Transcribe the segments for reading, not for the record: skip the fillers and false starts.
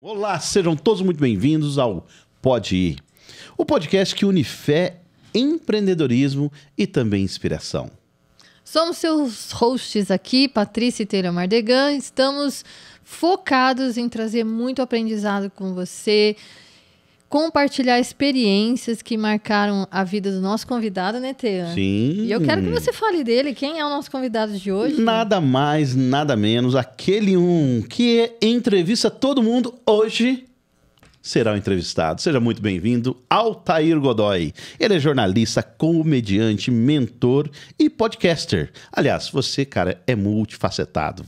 Olá, sejam todos muito bem-vindos ao Pode Ir, o podcast que une fé, empreendedorismo e também inspiração. Somos seus hosts aqui, Patrícia e Teira Mardegan. Estamos focados em trazer muito aprendizado com você, compartilhar experiências que marcaram a vida do nosso convidado, né, Teira? Sim. E eu quero que você fale dele. Quem é o nosso convidado de hoje? Nada mais, nada menos, aquele que entrevista todo mundo hoje será o entrevistado. Seja muito bem-vindo, Altair Godoy. Ele é jornalista, comediante, mentor e podcaster. Aliás, você, cara, é multifacetado.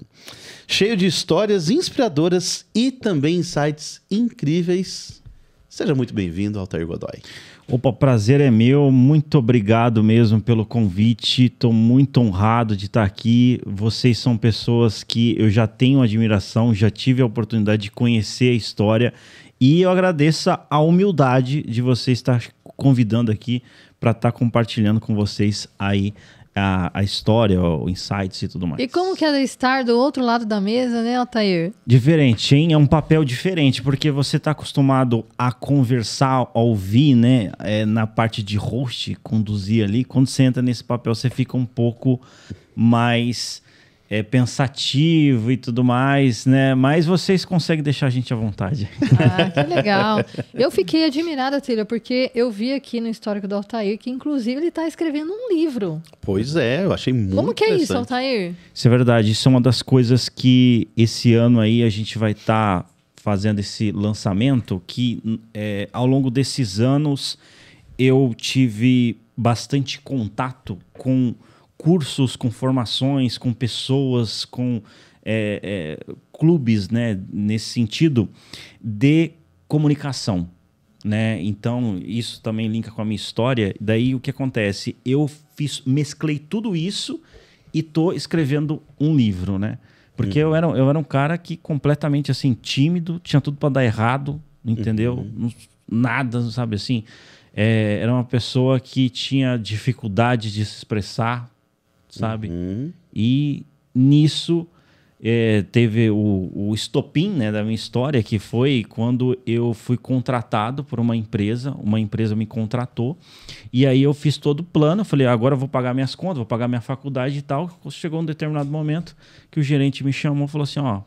Cheio de histórias inspiradoras e também insights incríveis. Seja muito bem-vindo, Altair Godoy. Opa, prazer é meu. Muito obrigado mesmo pelo convite. Estou muito honrado de estar aqui. Vocês são pessoas que eu já tenho admiração, já tive a oportunidade de conhecer a história. E eu agradeço a humildade de você estar convidando aqui para estar compartilhando com vocês aí a história, o insights e tudo mais. E como que é estar do outro lado da mesa, né, Altair? Diferente, hein? É um papel diferente, porque você está acostumado a conversar, a ouvir, né? Na parte de host, conduzir ali. Quando você entra nesse papel, você fica um pouco mais pensativo e tudo mais, né? Mas vocês conseguem deixar a gente à vontade. Ah, que legal. Eu fiquei admirada, Teira, porque eu vi aqui no histórico do Altair que, inclusive, ele está escrevendo um livro. Pois é, eu achei muito Como que é isso, interessante. Altair? Isso é verdade. Isso é uma das coisas que esse ano aí a gente vai estar fazendo esse lançamento, que ao longo desses anos eu tive bastante contato com cursos, com formações, com pessoas, com clubes, né, nesse sentido de comunicação, né? Então, isso também linka com a minha história. Daí, o que acontece? Eu mesclei tudo isso e tô escrevendo um livro, né? Porque eu era um cara que completamente, assim, tímido, tinha tudo para dar errado, entendeu? Nada, sabe, assim. Era uma pessoa que tinha dificuldade de se expressar, sabe? E nisso teve o estopim, né, da minha história, que foi quando eu fui contratado por uma empresa me contratou, e aí eu fiz todo o plano, falei, agora eu vou pagar minhas contas, vou pagar minha faculdade e tal. Chegou um determinado momento que o gerente me chamou e falou assim, ó,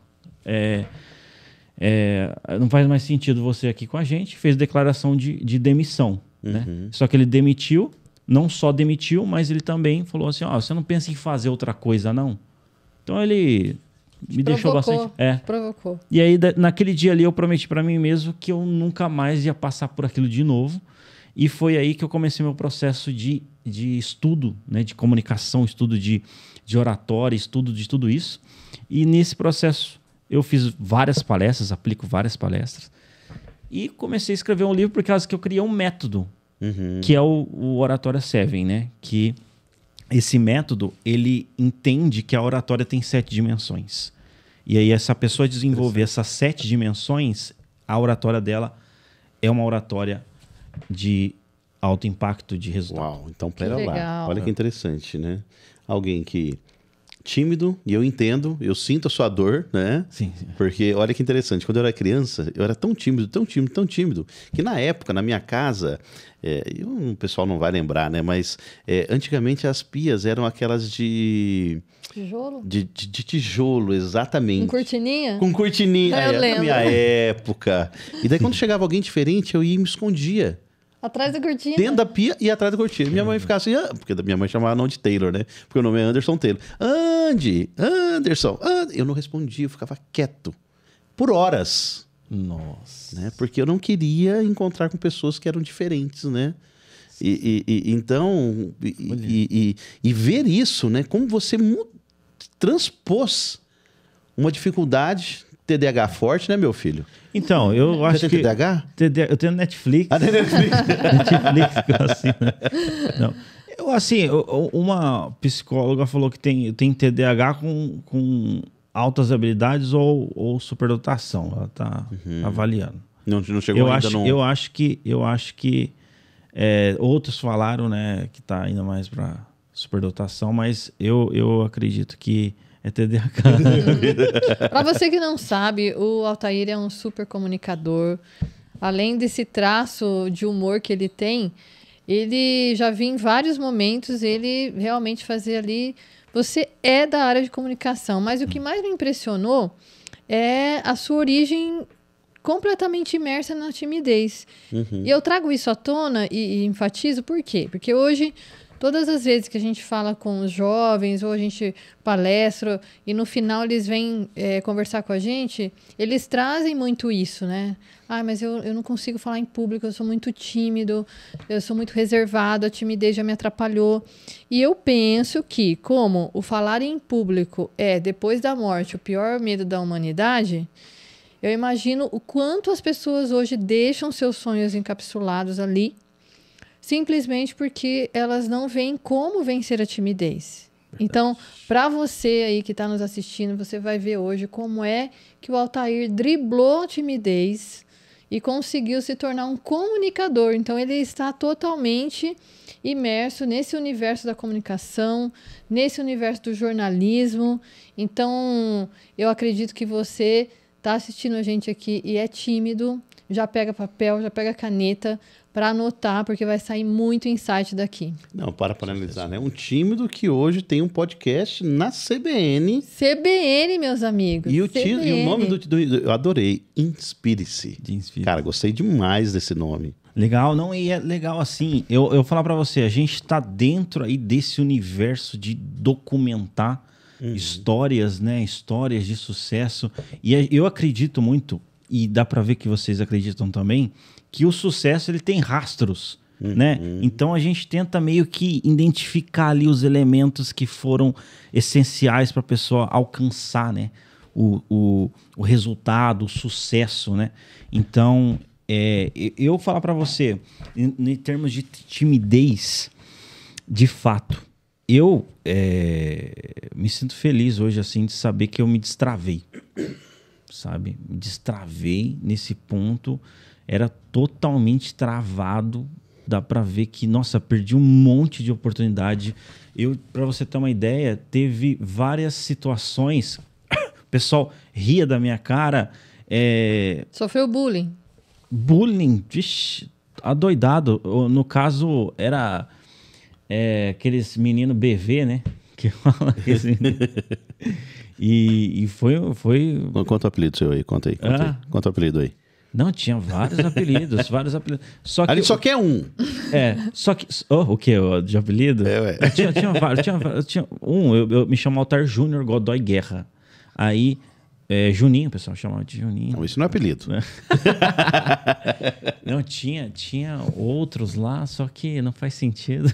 não faz mais sentido você aqui com a gente, fez declaração de demissão, né? Só que ele demitiu. Não só demitiu, mas ele também falou assim, ó, você não pensa em fazer outra coisa, não? Então ele me deixou bastante... Provocou. E aí, naquele dia ali, eu prometi para mim mesmo que eu nunca mais ia passar por aquilo de novo. E foi aí que eu comecei meu processo de estudo, né, de comunicação, estudo de oratória, estudo de tudo isso. E nesse processo eu fiz várias palestras, aplico várias palestras. E comecei a escrever um livro por causa que eu criei um método, que é o Oratória 7, né? Que esse método, ele entende que a oratória tem 7 dimensões. E aí essa pessoa desenvolver essas 7 dimensões, a oratória dela é uma oratória de alto impacto, de resultado. Uau, então pera lá. legal. Olha que interessante, né? Alguém que tímido, e eu entendo, eu sinto a sua dor, né? Sim. Porque olha que interessante, quando eu era criança, eu era tão tímido, que na época, na minha casa, o pessoal não vai lembrar, né? Mas antigamente as pias eram aquelas de... Tijolo? De tijolo, exatamente. Com cortininha? Com cortininha, Eu na lembro. minha época. E daí quando chegava alguém diferente, eu ia e me escondia. Atrás da cortina? Dentro da pia e atrás da cortina. Minha mãe ficava assim, porque minha mãe chamava não de Taylor, né? Porque o nome é Anderson Taylor. Anderson. Eu não respondia, eu ficava quieto. Por horas. Nossa. Né? Porque eu não queria encontrar com pessoas que eram diferentes, né? Então, ver isso, né? Como você transpôs uma dificuldade... TDAH forte, né, meu filho? Então, eu acho Você que... tem TDAH? Eu tenho Netflix. Ah, tem Netflix? Netflix, assim, né? Não. Eu, assim, uma psicóloga falou que tem TDAH com altas habilidades ou superdotação. Ela está avaliando. Não chegou ainda, não. Eu acho que outros falaram, né, que está ainda mais para superdotação, mas eu acredito que É TDAH. Para você que não sabe, o Altair é um super comunicador. Além desse traço de humor que ele tem, ele já vi em vários momentos ele realmente fazer ali... Você é da área de comunicação, mas o que mais me impressionou é a sua origem completamente imersa na timidez. E eu trago isso à tona e enfatizo por quê? Porque hoje, todas as vezes que a gente fala com os jovens, ou a gente palestra, e no final eles vêm conversar com a gente, eles trazem muito isso, né? Ah, mas eu não consigo falar em público, eu sou muito tímido, eu sou muito reservado, a timidez já me atrapalhou. E eu penso que, como o falar em público é, depois da morte, o pior medo da humanidade, eu imagino o quanto as pessoas hoje deixam seus sonhos encapsulados ali, simplesmente porque elas não veem como vencer a timidez. Então, para você aí que está nos assistindo, você vai ver hoje como é que o Altair driblou a timidez e conseguiu se tornar um comunicador. Então, ele está totalmente imerso nesse universo da comunicação, nesse universo do jornalismo. Então, eu acredito que você está assistindo a gente aqui e é tímido, já pega papel, já pega caneta para anotar, porque vai sair muito insight daqui. Não, para analisar, né? Um tímido que hoje tem um podcast na CBN. CBN, meus amigos. E o CBN. nome eu adorei, Inspire-se. Cara, gostei demais desse nome. Legal, não, e é legal assim, eu vou falar pra você, a gente tá dentro aí desse universo de documentar histórias, né, histórias de sucesso, e eu acredito muito, e dá pra ver que vocês acreditam também, que o sucesso ele tem rastros, né? Então a gente tenta meio que identificar ali os elementos que foram essenciais para a pessoa alcançar, né? O resultado, o sucesso, né? Então, eu vou falar para você, em termos de timidez, de fato, eu me sinto feliz hoje assim de saber que eu me destravei, sabe? Me destravei nesse ponto. Era totalmente travado, dá pra ver que, nossa, perdi um monte de oportunidade. Pra você ter uma ideia, teve várias situações, o pessoal ria da minha cara. Sofreu bullying? Bullying, vixi, adoidado. No caso, era aqueles meninos BV, né? Que fala esse... E foi... Conta o apelido seu aí, conta aí. Conta o apelido aí. Não, tinha vários apelidos, Só que ali só quer um. Só que... o quê? De apelido? Ué. Tinha vários. Tinha um, eu me chamava Altair Júnior Godoy Guerra. Aí, Juninho, o pessoal chamava de Juninho. Não, isso não é apelido. Não, tinha outros lá, só que não faz sentido.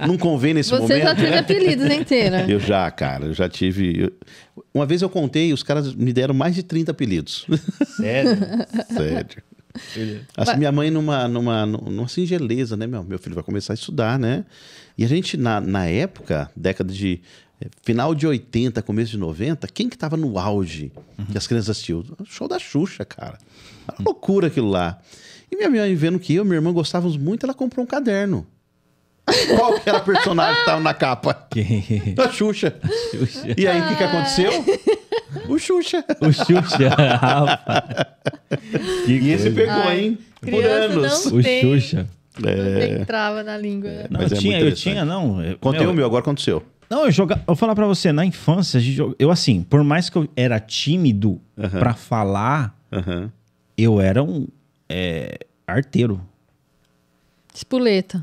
Não convém nesse momento. Você já teve apelidos inteira. Eu já tive... Uma vez eu contei, os caras me deram mais de 30 apelidos. Sério? Sério. Assim, minha mãe numa singeleza, né? Meu filho vai começar a estudar, né? E a gente, na época, década de... Final de 80, começo de 90, quem que tava no auge que as crianças assistiam? O show da Xuxa, cara. Uma loucura aquilo lá. E minha mãe, vendo que eu e minha irmã gostávamos muito, ela comprou um caderno. Qual que era a personagem que tava na capa? A Xuxa. E aí, o que aconteceu? O Xuxa. O Xuxa, rapaz. E esse pegou, hein? Por anos. O Xuxa. Não tem trava na língua. Não, eu tinha. Contei o meu, agora aconteceu. Não, eu vou falar pra você, na infância, eu assim, por mais que eu era tímido pra falar, eu era um arteiro. Espoleta.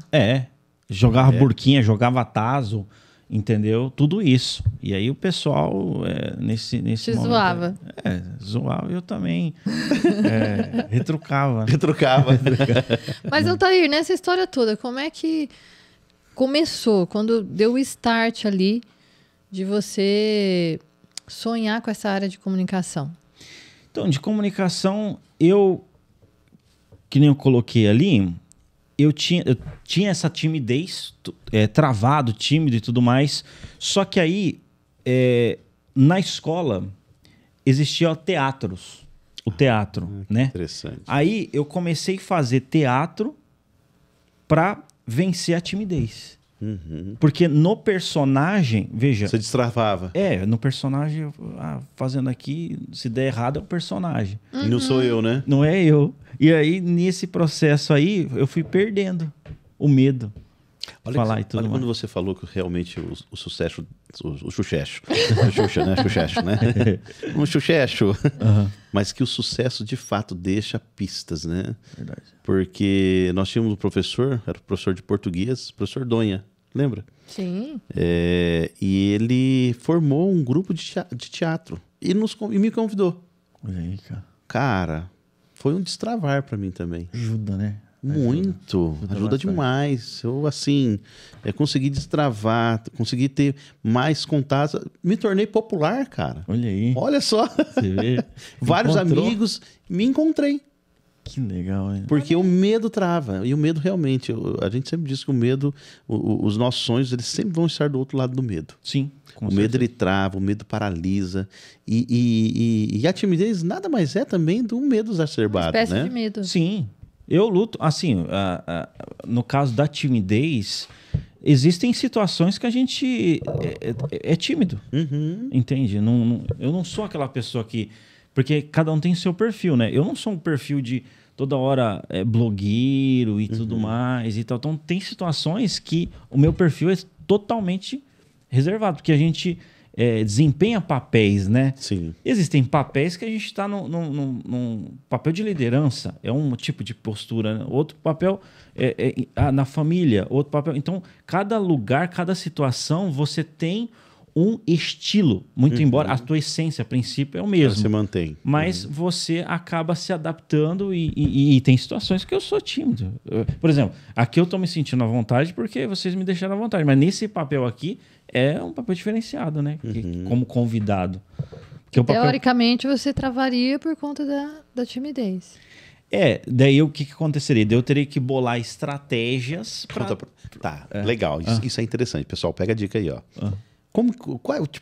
Jogava burquinha, jogava tazo, entendeu? Tudo isso. E aí o pessoal, nesse Te momento... zoava. Zoava. Eu também retrucava. Mas, Altair, nessa história toda, como é que começou? Quando deu o start ali de você sonhar com essa área de comunicação? Então, de comunicação, que nem eu coloquei ali, eu tinha essa timidez, travado, tímido e tudo mais. Só que aí, na escola, existia teatros. O teatro, né? Interessante. Aí eu comecei a fazer teatro para vencer a timidez. Porque no personagem, veja... Você destravava. No personagem, fazendo aqui, se der errado é o personagem. E não sou eu, né? Não é eu. E aí, nesse processo aí, eu fui perdendo o medo. Olha, Falar e tudo olha mais. quando você falou que realmente o sucesso... O chuchecho. O Xuxa, né? Xuxecho, né? Um chuchecho. Mas que o sucesso, de fato, deixa pistas, né? Verdade. Porque nós tínhamos um professor, era o professor de português, o professor Donha, lembra? Sim. E ele formou um grupo de teatro e me convidou. Olha aí, cara. Cara, foi um destravar para mim também. Ajuda, né? Muito, ajuda bastante. demais. Eu, assim, consegui destravar, consegui ter mais contatos. Me tornei popular, cara. Olha aí. Olha só. Você vê? Vários Encontrou. amigos, me encontrei. Que legal, hein? Porque o medo trava. E o medo realmente, a gente sempre diz que o medo, os nossos sonhos, eles sempre vão estar do outro lado do medo. Sim. O medo ele trava, o medo paralisa. E a timidez nada mais é também do medo Uma exacerbado, espécie né? de medo. Sim. Eu luto, assim, no caso da timidez, existem situações que a gente é tímido, entende? Eu não sou aquela pessoa que... Porque cada um tem seu perfil, né? Eu não sou um perfil de toda hora blogueiro e tudo mais e tal. Então, tem situações que o meu perfil é totalmente reservado, porque a gente desempenha papéis, né? Sim. Existem papéis que a gente está num papel de liderança, é um tipo de postura, né? Outro papel na família, outro papel. Então, cada lugar, cada situação, você tem um estilo, muito embora a tua essência, a princípio, é o mesmo. Você mantém. Mas você acaba se adaptando e tem situações que eu sou tímido. Por exemplo, aqui eu estou me sentindo à vontade porque vocês me deixaram à vontade, mas nesse papel aqui é um papel diferenciado, né? Como convidado. Porque o papel... Teoricamente, você travaria por conta da timidez. Daí o que aconteceria? Daí eu teria que bolar estratégias para... Tá, legal. Isso é interessante. Pessoal, pega a dica aí, ó.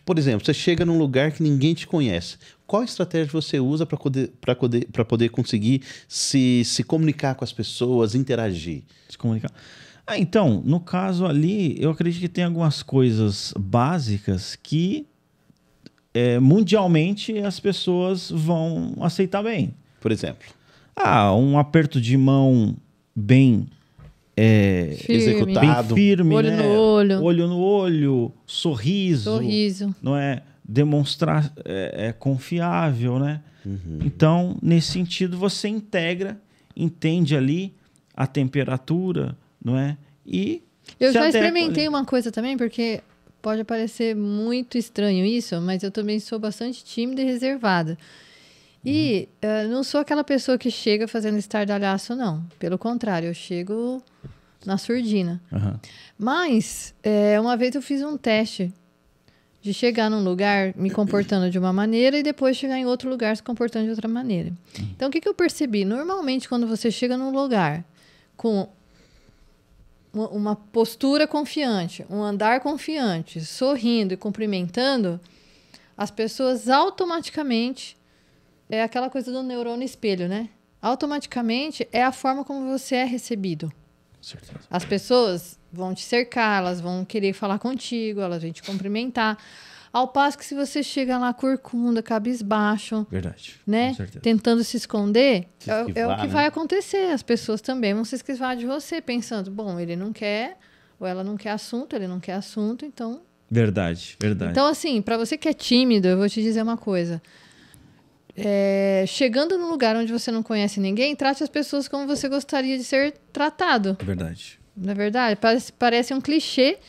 Por exemplo, você chega num lugar que ninguém te conhece. Qual estratégia você usa para poder conseguir se comunicar com as pessoas, interagir? Se comunicar. Então, no caso ali, eu acredito que tem algumas coisas básicas que mundialmente as pessoas vão aceitar bem. Por exemplo? Um aperto de mão bem... executado. Bem firme, Olho né? no olho. Olho no olho, sorriso. Não é? Demonstrar confiável, né? Então, nesse sentido, você entende ali a temperatura, não é? E eu se já adequa experimentei ali. uma coisa também, porque pode parecer muito estranho isso, mas eu também sou bastante tímida e reservada. E não sou aquela pessoa que chega fazendo estardalhaço, não. Pelo contrário, eu chego na surdina. Mas, uma vez eu fiz um teste de chegar num lugar me comportando de uma maneira e depois chegar em outro lugar se comportando de outra maneira. Então, o que eu percebi? Normalmente, quando você chega num lugar com uma postura confiante, um andar confiante, sorrindo e cumprimentando, as pessoas automaticamente... É aquela coisa do neurônio espelho, né? Automaticamente é a forma como você é recebido. Certeza. As pessoas vão te cercar, elas vão querer falar contigo, elas vão te cumprimentar. Ao passo que se você chega lá corcunda, cabisbaixo, Verdade. né? Com certeza. Tentando se esconder, é o que né? vai acontecer. As pessoas também vão se esquivar de você, pensando, bom, ele não quer, ou ela não quer assunto, ele não quer assunto, então... Verdade. Então, assim, para você que é tímido, eu vou te dizer uma coisa... chegando num lugar onde você não conhece ninguém, trate as pessoas como você gostaria de ser tratado. É verdade. Não é verdade? Parece um clichê,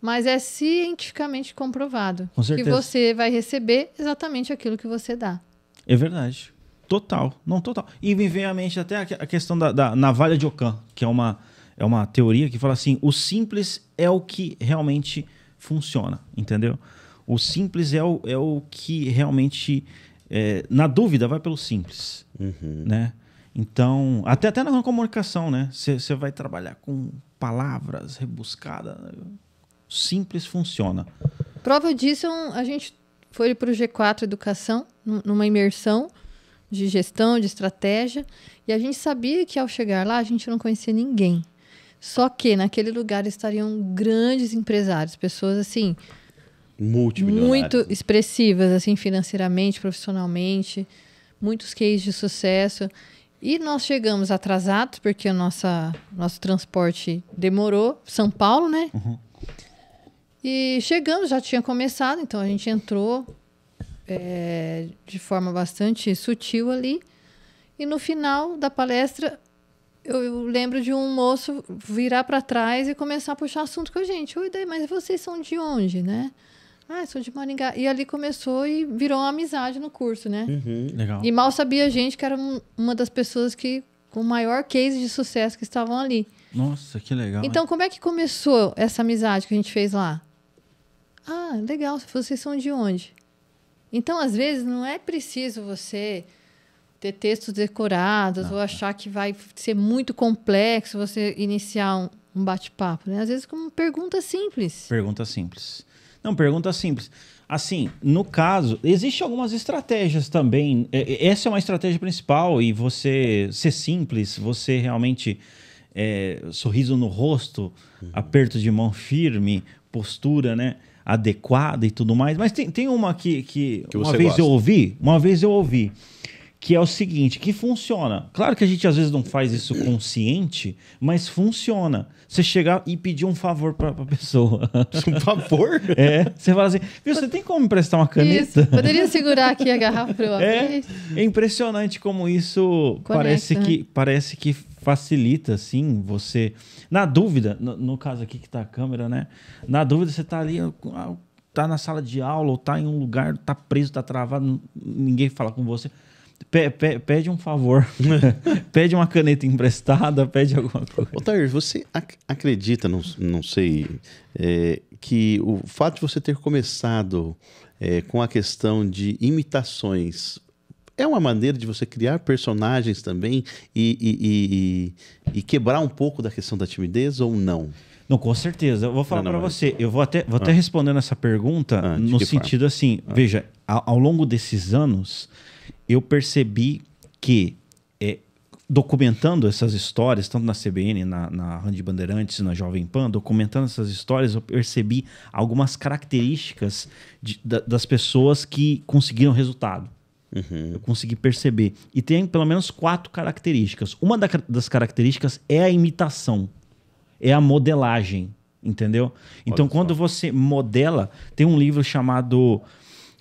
mas é cientificamente comprovado. Com certeza. Que você vai receber exatamente aquilo que você dá. É verdade. Total. Não, total. E me vem à mente até a questão da navalha de Ockham, que é uma teoria que fala assim, o simples é o que realmente funciona, entendeu? O simples é o que realmente... na dúvida, vai pelo simples, né? Então, até na comunicação, né? Você vai trabalhar com palavras rebuscadas, simples funciona. Prova disso, a gente foi para o G4 Educação, numa imersão de gestão, de estratégia, e a gente sabia que ao chegar lá, a gente não conhecia ninguém. Só que naquele lugar estariam grandes empresários, pessoas assim, Multimilionários. muito expressivas, assim, financeiramente, profissionalmente, muitos cases de sucesso. E nós chegamos atrasados, porque o nosso transporte demorou. São Paulo, né? E chegamos, já tinha começado, então a gente entrou de forma bastante sutil ali. E no final da palestra, eu lembro de um moço virar para trás e começar a puxar assunto com a gente. Oi, daí, mas vocês são de onde, né? Ah, sou de Maringá. E ali começou e virou uma amizade no curso, né? Legal. E mal sabia a gente que era uma das pessoas com o maior case de sucesso que estavam ali. Nossa, que legal. Então, como é que começou essa amizade que a gente fez lá? Ah, legal, vocês são de onde? Então, às vezes, não é preciso você ter textos decorados ou achar que vai ser muito complexo você iniciar um bate-papo, né? Às vezes, com uma pergunta simples. Pergunta simples. Não, pergunta simples. Assim, no caso, existem algumas estratégias também. Essa é uma estratégia principal e você ser simples, você realmente sorriso no rosto, aperto de mão firme, postura, né, adequada e tudo mais. Mas tem uma que uma vez gosta. uma vez eu ouvi, que é o seguinte, que funciona. Claro que a gente às vezes não faz isso consciente, mas funciona. Você chegar e pedir um favor pra pessoa. Um favor? Você fala assim, viu, você tem como me emprestar uma caneta? Isso. Poderia segurar aqui a garrafa para eu abrir? É impressionante como isso Conecta, parece que facilita, assim, você... Na dúvida, no caso aqui que tá a câmera, né? Na dúvida, você tá ali, tá na sala de aula, ou tá em um lugar, tá preso, tá travado, ninguém fala com você. Pede um favor, pede uma caneta emprestada, pede alguma coisa. Otair, você acredita, não sei, que o fato de você ter começado com a questão de imitações é uma maneira de você criar personagens também e quebrar um pouco da questão da timidez ou não? Não, com certeza. Eu vou falar para mas- você. Eu vou até respondendo essa pergunta De no que sentido assim, veja, ao longo desses anos, eu percebi que documentando essas histórias, tanto na CBN, na Rádio Bandeirantes, na Jovem Pan, documentando essas histórias, eu percebi algumas características das pessoas que conseguiram resultado. Eu consegui perceber. E tem pelo menos 4 características. Uma das características é a imitação. É a modelagem, entendeu? Então, quando você modela... Tem um livro chamado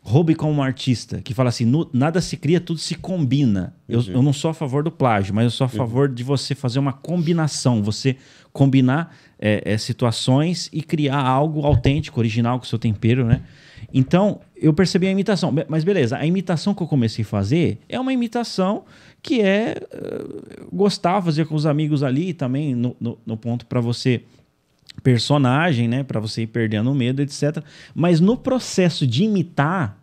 Roube como Artista, que fala assim, nada se cria, tudo se combina. Eu não sou a favor do plágio, mas eu sou a favor de você fazer uma combinação. Você combinar situações e criar algo autêntico, original, com o seu tempero, né? Então, eu percebi a imitação. Mas beleza, a imitação que eu comecei a fazer é uma imitação que gostar, fazer com os amigos ali também, no ponto para você... personagem, né, para você ir perdendo o medo, etc. Mas no processo de imitar,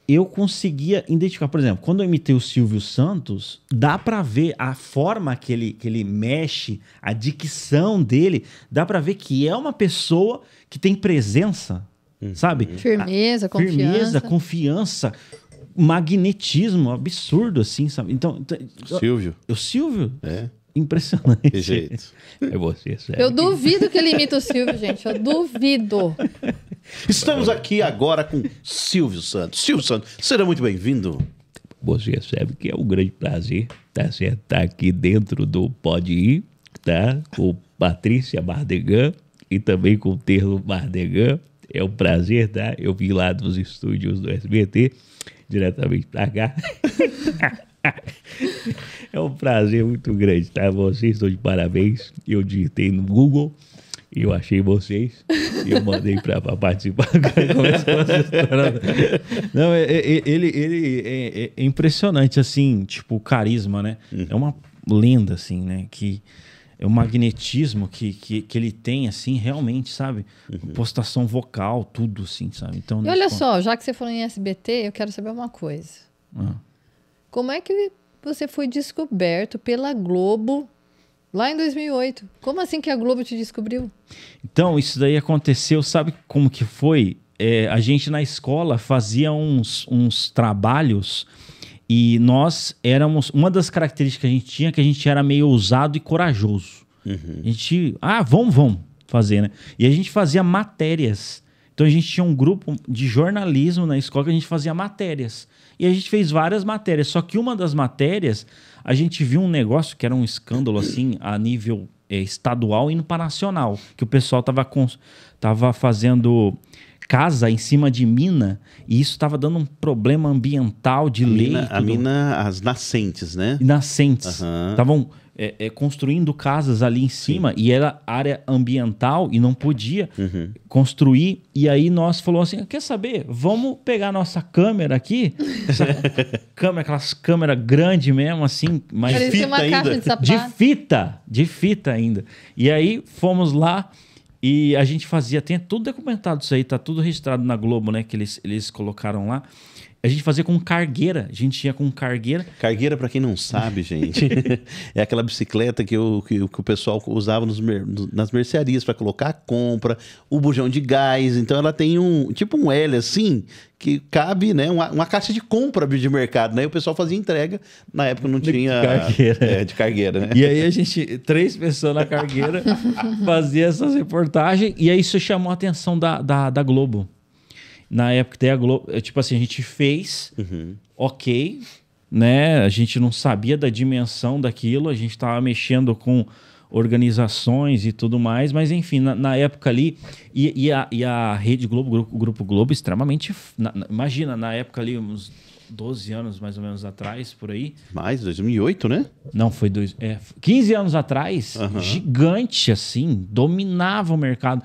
eu conseguia identificar, por exemplo, quando eu imitei o Silvio Santos, dá para ver a forma que ele mexe, a dicção dele, dá para ver que é uma pessoa que tem presença, sabe? Firmeza, confiança. Firmeza, confiança, magnetismo absurdo, assim, sabe? Então Silvio? o Silvio, É. impressionante. Que jeito. É você, sério. Eu duvido que ele imita o Silvio, gente. Eu duvido. Estamos aqui agora com Silvio Santos. Silvio Santos, seja muito bem-vindo. Você sabe que é um grande prazer, tá certo? Tá aqui dentro do Pode Ir, tá? Com Patrícia Mardegan e também com o Terlo Mardegan. É um prazer, tá? Eu vim lá dos estúdios do SBT, diretamente pra cá. É um prazer muito grande, tá? Vocês estão de parabéns. Eu digitei no Google e eu achei vocês e eu mandei pra participar. Não, ele é impressionante, assim, tipo, o carisma, né? É uma lenda, assim, né? Que é o magnetismo que ele tem, assim, realmente, sabe? Postação vocal, tudo, assim, sabe? Então, E olha só, já que você falou em SBT, eu quero saber uma coisa. Como é que você foi descoberto pela Globo lá em 2008? Como assim que a Globo te descobriu? Então, isso daí aconteceu, sabe como que foi? A gente na escola fazia uns trabalhos e nós éramos... Uma das características que a gente tinha é que a gente era meio ousado e corajoso. A gente, vamos fazer, né? E a gente fazia matérias. Então a gente tinha um grupo de jornalismo na escola que a gente fazia matérias. E a gente fez várias matérias. Só que uma das matérias, a gente viu um negócio que era um escândalo assim, a nível estadual indo para nacional. Que o pessoal tava fazendo casa em cima de mina. E isso estava dando um problema ambiental de lei. As nascentes, né? Nascentes. Estavam construindo casas ali em cima. Sim. E era área ambiental e não podia construir. E aí nós falamos assim, quer saber? Vamos pegar nossa câmera aqui. Aquelas câmeras grandes mesmo, assim. Mas de fita uma caixa de sapato. De fita ainda. E aí fomos lá e a gente fazia, tem tudo documentado isso aí, tá tudo registrado na Globo, né? Que eles colocaram lá. A gente fazia com cargueira. A gente ia com cargueira. Cargueira, para quem não sabe, gente, é aquela bicicleta que o pessoal usava nas mercearias para colocar a compra, o bujão de gás. Então ela tem tipo um L assim, que cabe, né? Uma caixa de compra de mercado, né? E o pessoal fazia entrega. Na época não tinha... Cargueira. De cargueira, né? E aí 3 pessoas na cargueira fazia essas reportagens. E aí isso chamou a atenção da Globo. Na época, daí a Globo, tipo assim, a gente fez, ok, né? A gente não sabia da dimensão daquilo, a gente estava mexendo com organizações e tudo mais, mas enfim, na época ali, e a Rede Globo, o Grupo Globo, extremamente... imagina, na época ali, uns 12 anos mais ou menos atrás, por aí. Mais, 2008, né? Não, foi 15 anos atrás, gigante assim, dominava o mercado.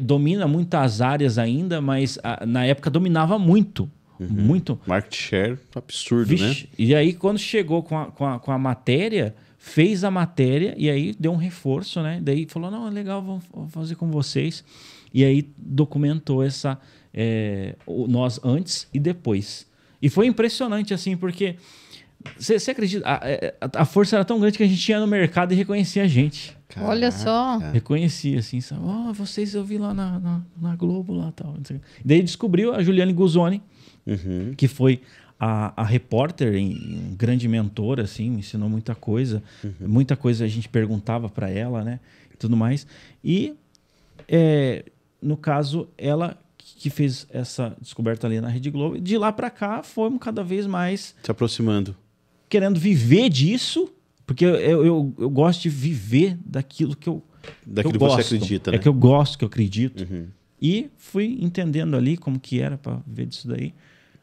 Domina muitas áreas ainda, mas na época dominava muito. Muito. Market share absurdo, né? E aí, quando chegou com a matéria, fez a matéria e aí deu um reforço, né? Daí falou, não, é legal, vamos fazer com vocês. E aí documentou nós antes e depois. E foi impressionante, assim, porque... Você acredita? A força era tão grande que a gente ia no mercado e reconhecia a gente. Caraca. Olha só. Reconhecia, assim, sabe? Vocês eu vi lá na Globo, lá tal. Daí descobriu a Juliane Guzoni, que foi a repórter, um grande mentor, assim, me ensinou muita coisa. Muita coisa a gente perguntava para ela, né? E tudo mais. E, no caso, ela... que fez essa descoberta ali na Rede Globo. De lá para cá, fomos cada vez mais... se aproximando. Querendo viver disso, porque eu gosto de viver daquilo que eu Daquilo que você acredita, né? É que eu gosto, que eu acredito. E fui entendendo ali como que era para ver disso daí.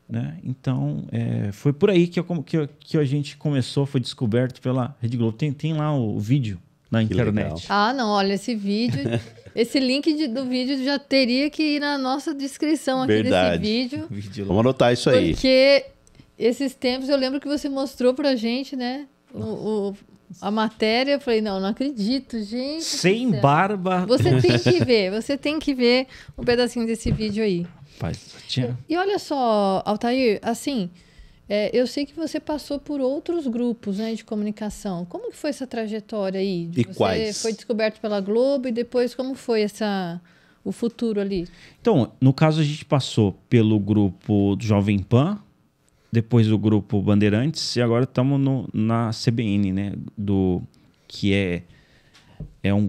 Né? Então, foi por aí que a gente começou, foi descoberto pela Rede Globo. Tem lá o vídeo na internet. Legal. Ah, não, olha, esse vídeo... Esse link do vídeo já teria que ir na nossa descrição aqui desse vídeo. Vamos anotar isso aí. Porque esses tempos eu lembro que você mostrou pra gente, né? A matéria. Eu falei, não acredito, gente. Sem barba. Você tem que ver um pedacinho desse vídeo aí. E olha só, Altair, assim... eu sei que você passou por outros grupos, né, de comunicação. Como que foi essa trajetória aí? Quais? Foi descoberto pela Globo e depois como foi o futuro ali? Então, no caso a gente passou pelo grupo do Jovem Pan, depois do grupo Bandeirantes e agora estamos na CBN, né, que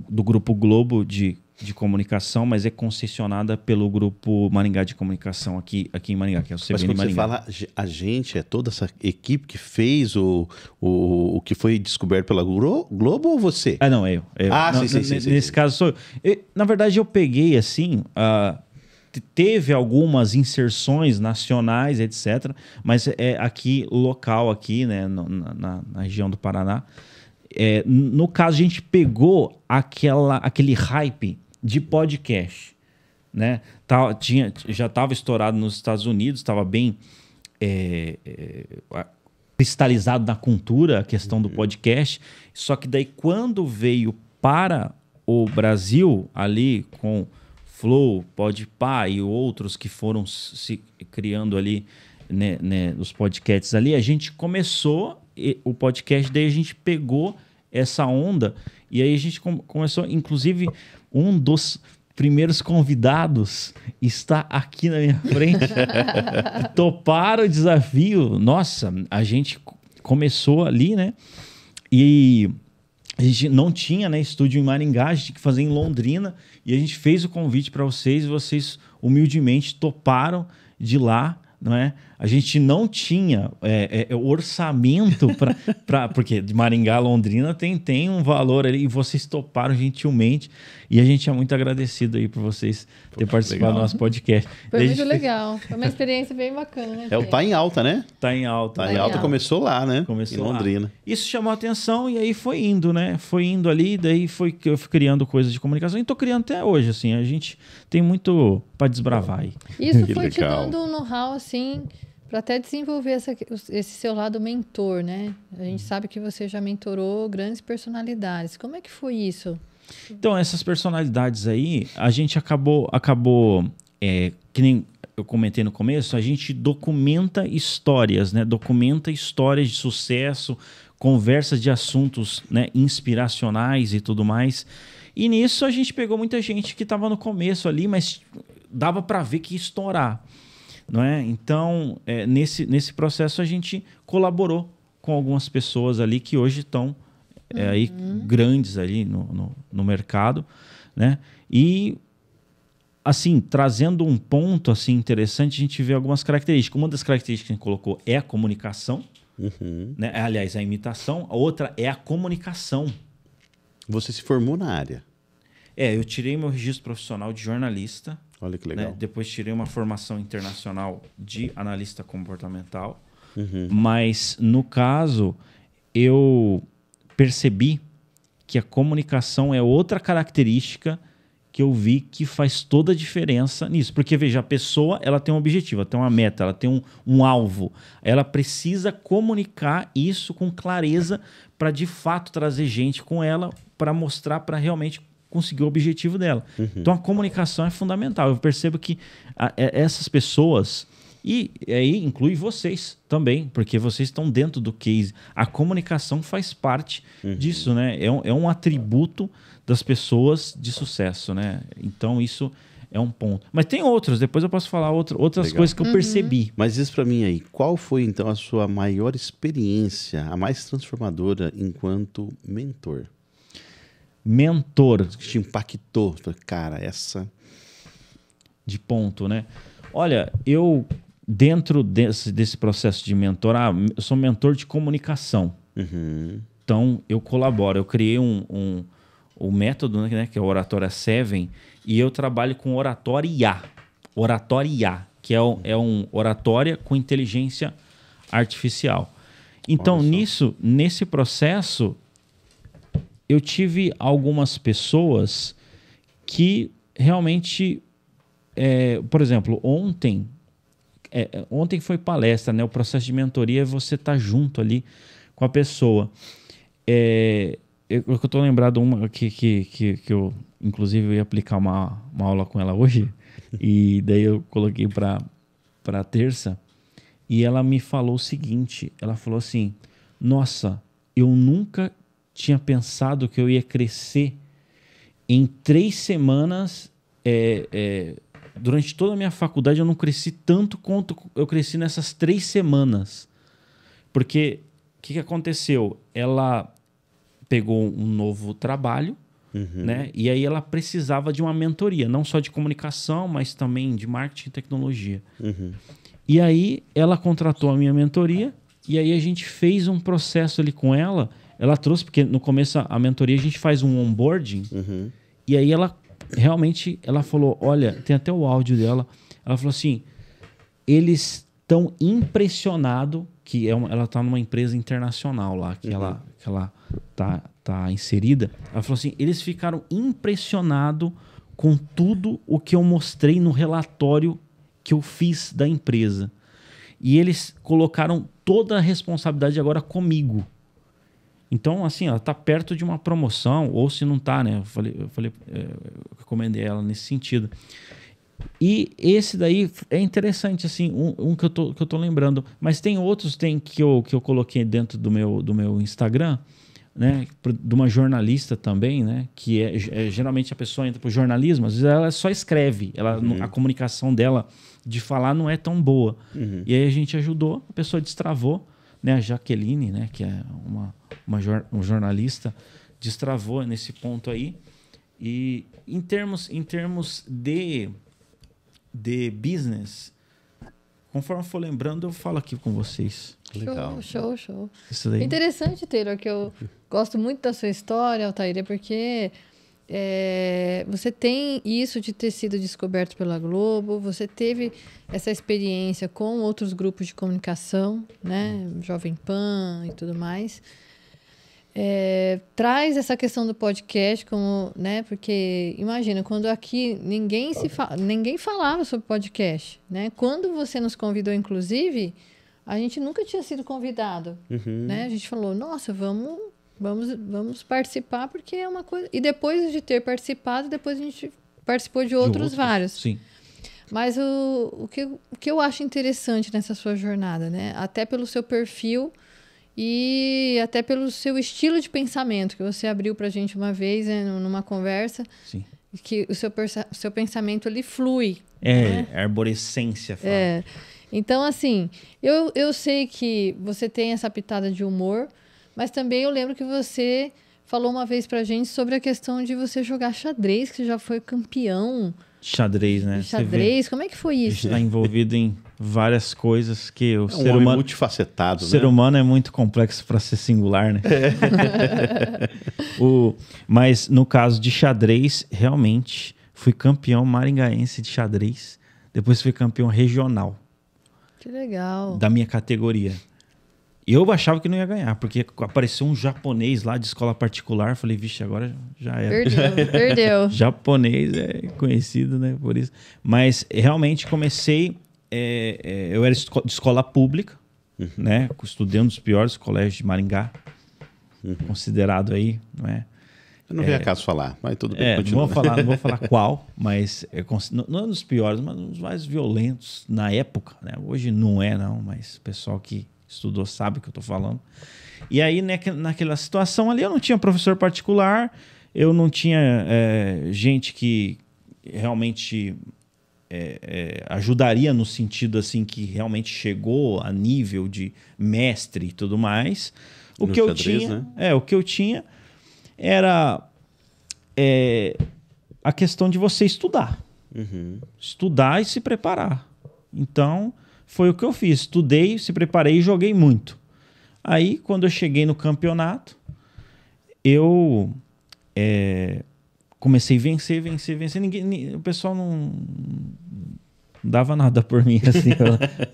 do grupo Globo de comunicação, mas é concessionada pelo grupo Maringá de comunicação aqui em Maringá, que é o CBN Maringá. Mas quando Maringá. você fala a gente, é toda essa equipe que fez o que foi descoberto pela Globo ou você? Não, eu. Sim. Nesse caso sou eu. Na verdade, eu peguei assim... teve algumas inserções nacionais, etc. Mas é aqui, local aqui, né, na região do Paraná. No caso, a gente pegou aquele hype de podcast, né? Já estava estourado nos Estados Unidos, estava bem cristalizado na cultura a questão do podcast. Só que daí, quando veio para o Brasil, ali com Flow, Podpah e outros que foram se criando ali, né, os podcasts ali, a gente começou o podcast, daí a gente pegou essa onda e aí a gente começou, inclusive um dos primeiros convidados está aqui na minha frente. Toparam o desafio. Nossa, a gente começou ali, né? E A gente não tinha, né, estúdio em Maringá, a gente tinha que fazer em Londrina, e a gente fez o convite para vocês, e vocês humildemente toparam de ir lá, não é? A gente não tinha orçamento para porque de Maringá a Londrina tem um valor ali, e vocês toparam gentilmente, e a gente é muito agradecido aí por vocês terem participado do nosso podcast. Foi muito legal. Foi uma experiência bem bacana, né? É o Tá em Alta, né? Tá em Alta. Tá em Alta começou lá, né? Começou em Londrina. Lá. Isso chamou a atenção e aí foi indo, né? Foi indo ali, daí foi que eu fui criando coisas de comunicação e tô criando até hoje, assim. A gente tem muito para desbravar aí. Isso Que foi te legal. dando um know-how, assim, para até desenvolver esse seu lado mentor, né? A gente sabe que você já mentorou grandes personalidades. Como é que foi isso? Então, essas personalidades aí, a gente acabou que nem eu comentei no começo, a gente documenta histórias, né? Documenta histórias de sucesso, conversas de assuntos, né, inspiracionais e tudo mais. E nisso a gente pegou muita gente que estava no começo ali, mas dava para ver que ia estourar, não é? Então, nesse processo a gente colaborou com algumas pessoas ali que hoje estão aí grandes ali no mercado, né? E assim, trazendo um ponto assim interessante, a gente vê algumas características. Uma das características que a gente colocou é a comunicação, né? Aliás, a imitação. A outra é a comunicação. Você se formou na área. Eu tirei meu registro profissional de jornalista. Olha que legal. Né? Depois tirei uma formação internacional de analista comportamental. Mas, no caso, eu percebi que a comunicação é outra característica que eu vi que faz toda a diferença nisso. Porque, veja, a pessoa ela tem um objetivo, ela tem uma meta, ela tem um alvo. Ela precisa comunicar isso com clareza para, de fato, trazer gente com ela para mostrar, para realmente conseguir o objetivo dela. Então, a comunicação é fundamental. Eu percebo que essas pessoas... E aí inclui vocês também, porque vocês estão dentro do case. A comunicação faz parte disso, né? É um atributo das pessoas de sucesso, né? Então isso é um ponto. Mas tem outros, depois eu posso falar outras Legal. coisas que eu percebi. Mas diz pra mim aí, qual foi então a sua maior experiência, a mais transformadora enquanto mentor? Mentor. Que te impactou? Cara, essa... De ponto, né? Olha, eu... Dentro desse processo de mentorar, eu sou mentor de comunicação. Então, eu colaboro. Eu criei um método, né, que é o Oratória 7, e eu trabalho com Oratória. Oratória, que é um oratória com inteligência artificial. Então, nesse processo, eu tive algumas pessoas que realmente... por exemplo, ontem foi palestra, né? O processo de mentoria é você estar junto ali com a pessoa. Eu estou lembrado uma que eu, inclusive, eu ia aplicar uma aula com ela hoje, e daí eu coloquei para terça, e ela me falou o seguinte, ela falou assim, nossa, eu nunca tinha pensado que eu ia crescer em 3 semanas... Durante toda a minha faculdade eu não cresci tanto quanto eu cresci nessas 3 semanas. Porque o que aconteceu? Ela pegou um novo trabalho, né? E aí ela precisava de uma mentoria, não só de comunicação, mas também de marketing e tecnologia. E aí ela contratou a minha mentoria, e aí a gente fez um processo ali com ela. Ela trouxe, porque no começo a mentoria a gente faz um onboarding, e aí ela falou, olha, tem até o áudio dela, ela falou assim, eles estão impressionados que ela está numa empresa internacional lá, que ela tá inserida. Ela falou assim, eles ficaram impressionados com tudo o que eu mostrei no relatório que eu fiz da empresa. E eles colocaram toda a responsabilidade agora comigo. Então, assim, ela está perto de uma promoção, ou se não está, né? Eu recomendei ela nesse sentido. E esse daí é interessante, assim, um que eu tô lembrando. Mas tem outros que eu coloquei dentro do meu Instagram, né? De uma jornalista também, né? Que geralmente a pessoa entra para o jornalismo, às vezes ela só escreve. A comunicação dela de falar não é tão boa. E aí a gente ajudou, a pessoa destravou, né? A Jaqueline, né? Que é uma jornalista destravou nesse ponto aí. E em termos de business, conforme eu for lembrando, eu falo aqui com vocês. Legal. Show. Isso daí. Interessante, Taylor, que eu gosto muito da sua história, Altair, porque você tem isso de ter sido descoberto pela Globo, você teve essa experiência com outros grupos de comunicação, né? Jovem Pan e tudo mais. Traz essa questão do podcast como, né? Porque imagina, quando aqui ninguém falava sobre podcast, né? Quando você nos convidou, inclusive, a gente nunca tinha sido convidado, né? A gente falou, nossa, vamos participar, porque é uma coisa... E depois de ter participado, depois a gente participou de outros vários. Sim. Mas o que eu acho interessante nessa sua jornada, né? Até pelo seu perfil e até pelo seu estilo de pensamento, que você abriu pra gente uma vez, né, numa conversa, Sim. que o seu pensamento, ele flui. Arborescência. Fala. Então, assim, eu sei que você tem essa pitada de humor, mas também eu lembro que você falou uma vez pra gente sobre a questão de você jogar xadrez, que você já foi campeão. Xadrez, né? De xadrez, como é que foi isso? Está envolvido em várias coisas que o ser homem humano... multifacetado, O ser humano é muito complexo para ser singular, né? Mas no caso de xadrez, realmente, fui campeão maringaense de xadrez. Depois fui campeão regional. Que legal. Da minha categoria. Eu achava que não ia ganhar, porque apareceu um japonês lá de escola particular. Falei, vixe, agora já era. Perdeu. Japonês é conhecido, né? Por isso. Mas realmente comecei... eu era de escola pública, né? Estudei um dos piores colégios de Maringá. Considerado aí, não é? Eu não veio a caso falar, mas tudo bem, continua. Não vou falar qual, mas não é um dos piores, mas um dos mais violentos na época, né? Hoje não é, não, mas o pessoal que estudou sabe o que eu estou falando. E aí, naquela situação ali, eu não tinha professor particular, eu não tinha gente que realmente ajudaria no sentido assim que realmente chegou a nível de mestre e tudo mais. O que eu tinha era a questão de você estudar. Estudar e se preparar. Então, foi o que eu fiz. Estudei, se preparei e joguei muito. Aí, quando eu cheguei no campeonato, eu comecei a vencer. O pessoal não dava nada por mim. Assim,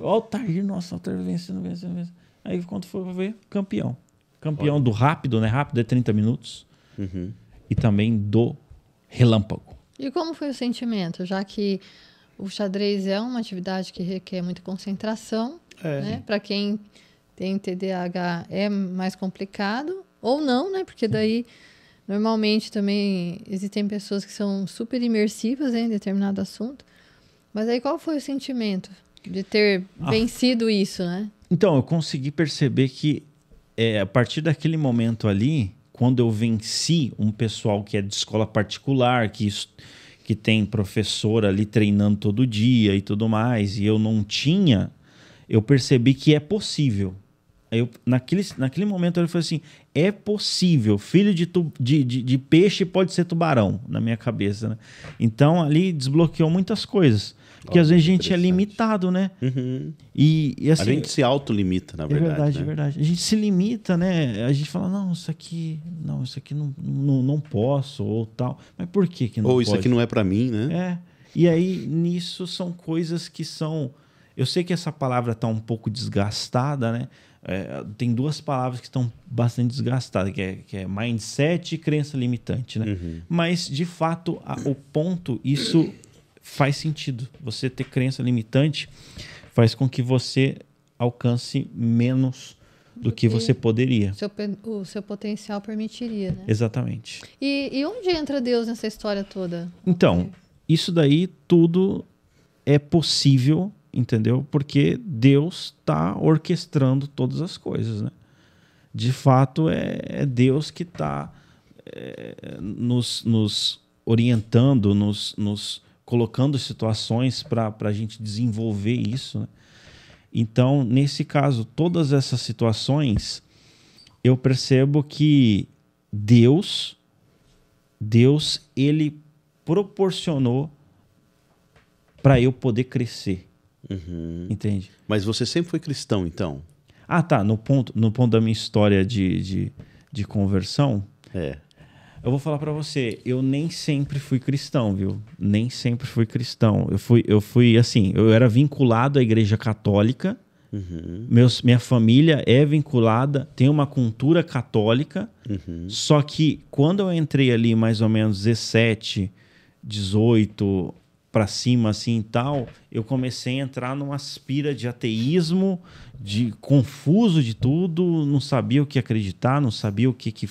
Altair, nossa, Altair vencendo. Aí, quando foi ver, campeão. Campeão do rápido, né? Rápido é 30 minutos. E também do relâmpago. E como foi o sentimento? Já que o xadrez é uma atividade que requer muita concentração, né? Para quem tem TDAH é mais complicado, ou não, né? Porque daí, normalmente também existem pessoas que são super imersivas, em determinado assunto. Mas aí qual foi o sentimento de ter vencido isso, né? Então, eu consegui perceber que a partir daquele momento ali, quando eu venci um pessoal que é de escola particular, que tem professor ali treinando todo dia e tudo mais, e eu não tinha, eu percebi que é possível. Naquele momento eu falei assim, é possível, filho de peixe pode ser tubarão, na minha cabeça, né? Então ali desbloqueou muitas coisas. Porque às vezes a gente é limitado, né? E assim, a gente se autolimita, na verdade. É verdade. A gente se limita, né? A gente fala, não, isso aqui não posso, ou tal. Mas por que não ou pode? Isso aqui não é pra mim, né? E aí, nisso são coisas que são... Eu sei que essa palavra tá um pouco desgastada, né? Tem duas palavras que estão bastante desgastadas, que é mindset e crença limitante, né? Mas, de fato, o ponto, isso faz sentido. Você ter crença limitante faz com que você alcance menos do que você poderia. O seu potencial permitiria, né? Exatamente. E onde entra Deus nessa história toda? Então, isso daí tudo é possível, entendeu? Porque Deus está orquestrando todas as coisas, né? De fato, é Deus que está nos orientando, nos colocando situações para a gente desenvolver isso, né? Então, nesse caso, todas essas situações, eu percebo que Deus, ele proporcionou para eu poder crescer. Entende? Mas você sempre foi cristão, então? Ah, tá. No ponto da minha história de conversão, eu vou falar para você, eu nem sempre fui cristão, viu? Nem sempre fui cristão. Eu fui assim, eu era vinculado à Igreja Católica. Minha família é vinculada, tem uma cultura católica. Só que quando eu entrei ali mais ou menos 17, 18 para cima assim e tal, eu comecei a entrar numa aspira de ateísmo, de confuso de tudo, não sabia o que acreditar, não sabia o que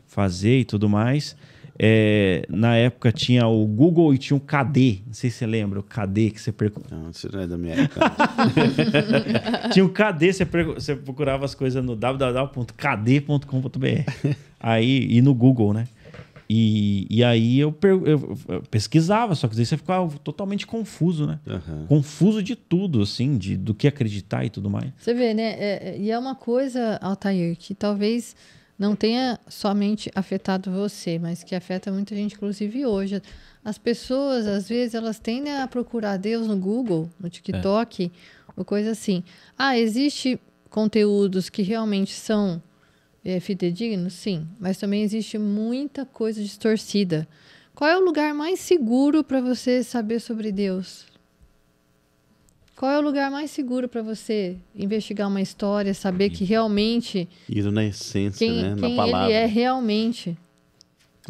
fazer e tudo mais. Na época tinha o Google e tinha o KD, não sei se você lembra, o KD que você Não, isso não é da minha época. tinha o KD, você procurava as coisas no www.kd.com.br aí, e no Google, né? E aí eu pesquisava, só que daí você ficava totalmente confuso, né? Confuso de tudo, assim, do que acreditar e tudo mais. Você vê, né? E é uma coisa, Altair, que talvez não tenha somente afetado você, mas que afeta muita gente, inclusive hoje. As pessoas, às vezes, elas tendem a procurar Deus no Google, no TikTok, ou coisa assim. Existe conteúdos que realmente são fidedignos? Sim, mas também existe muita coisa distorcida. Qual é o lugar mais seguro para você saber sobre Deus? Qual é o lugar mais seguro para você investigar uma história, saber que realmente... Ir na essência, né? Na quem palavra. ele é realmente,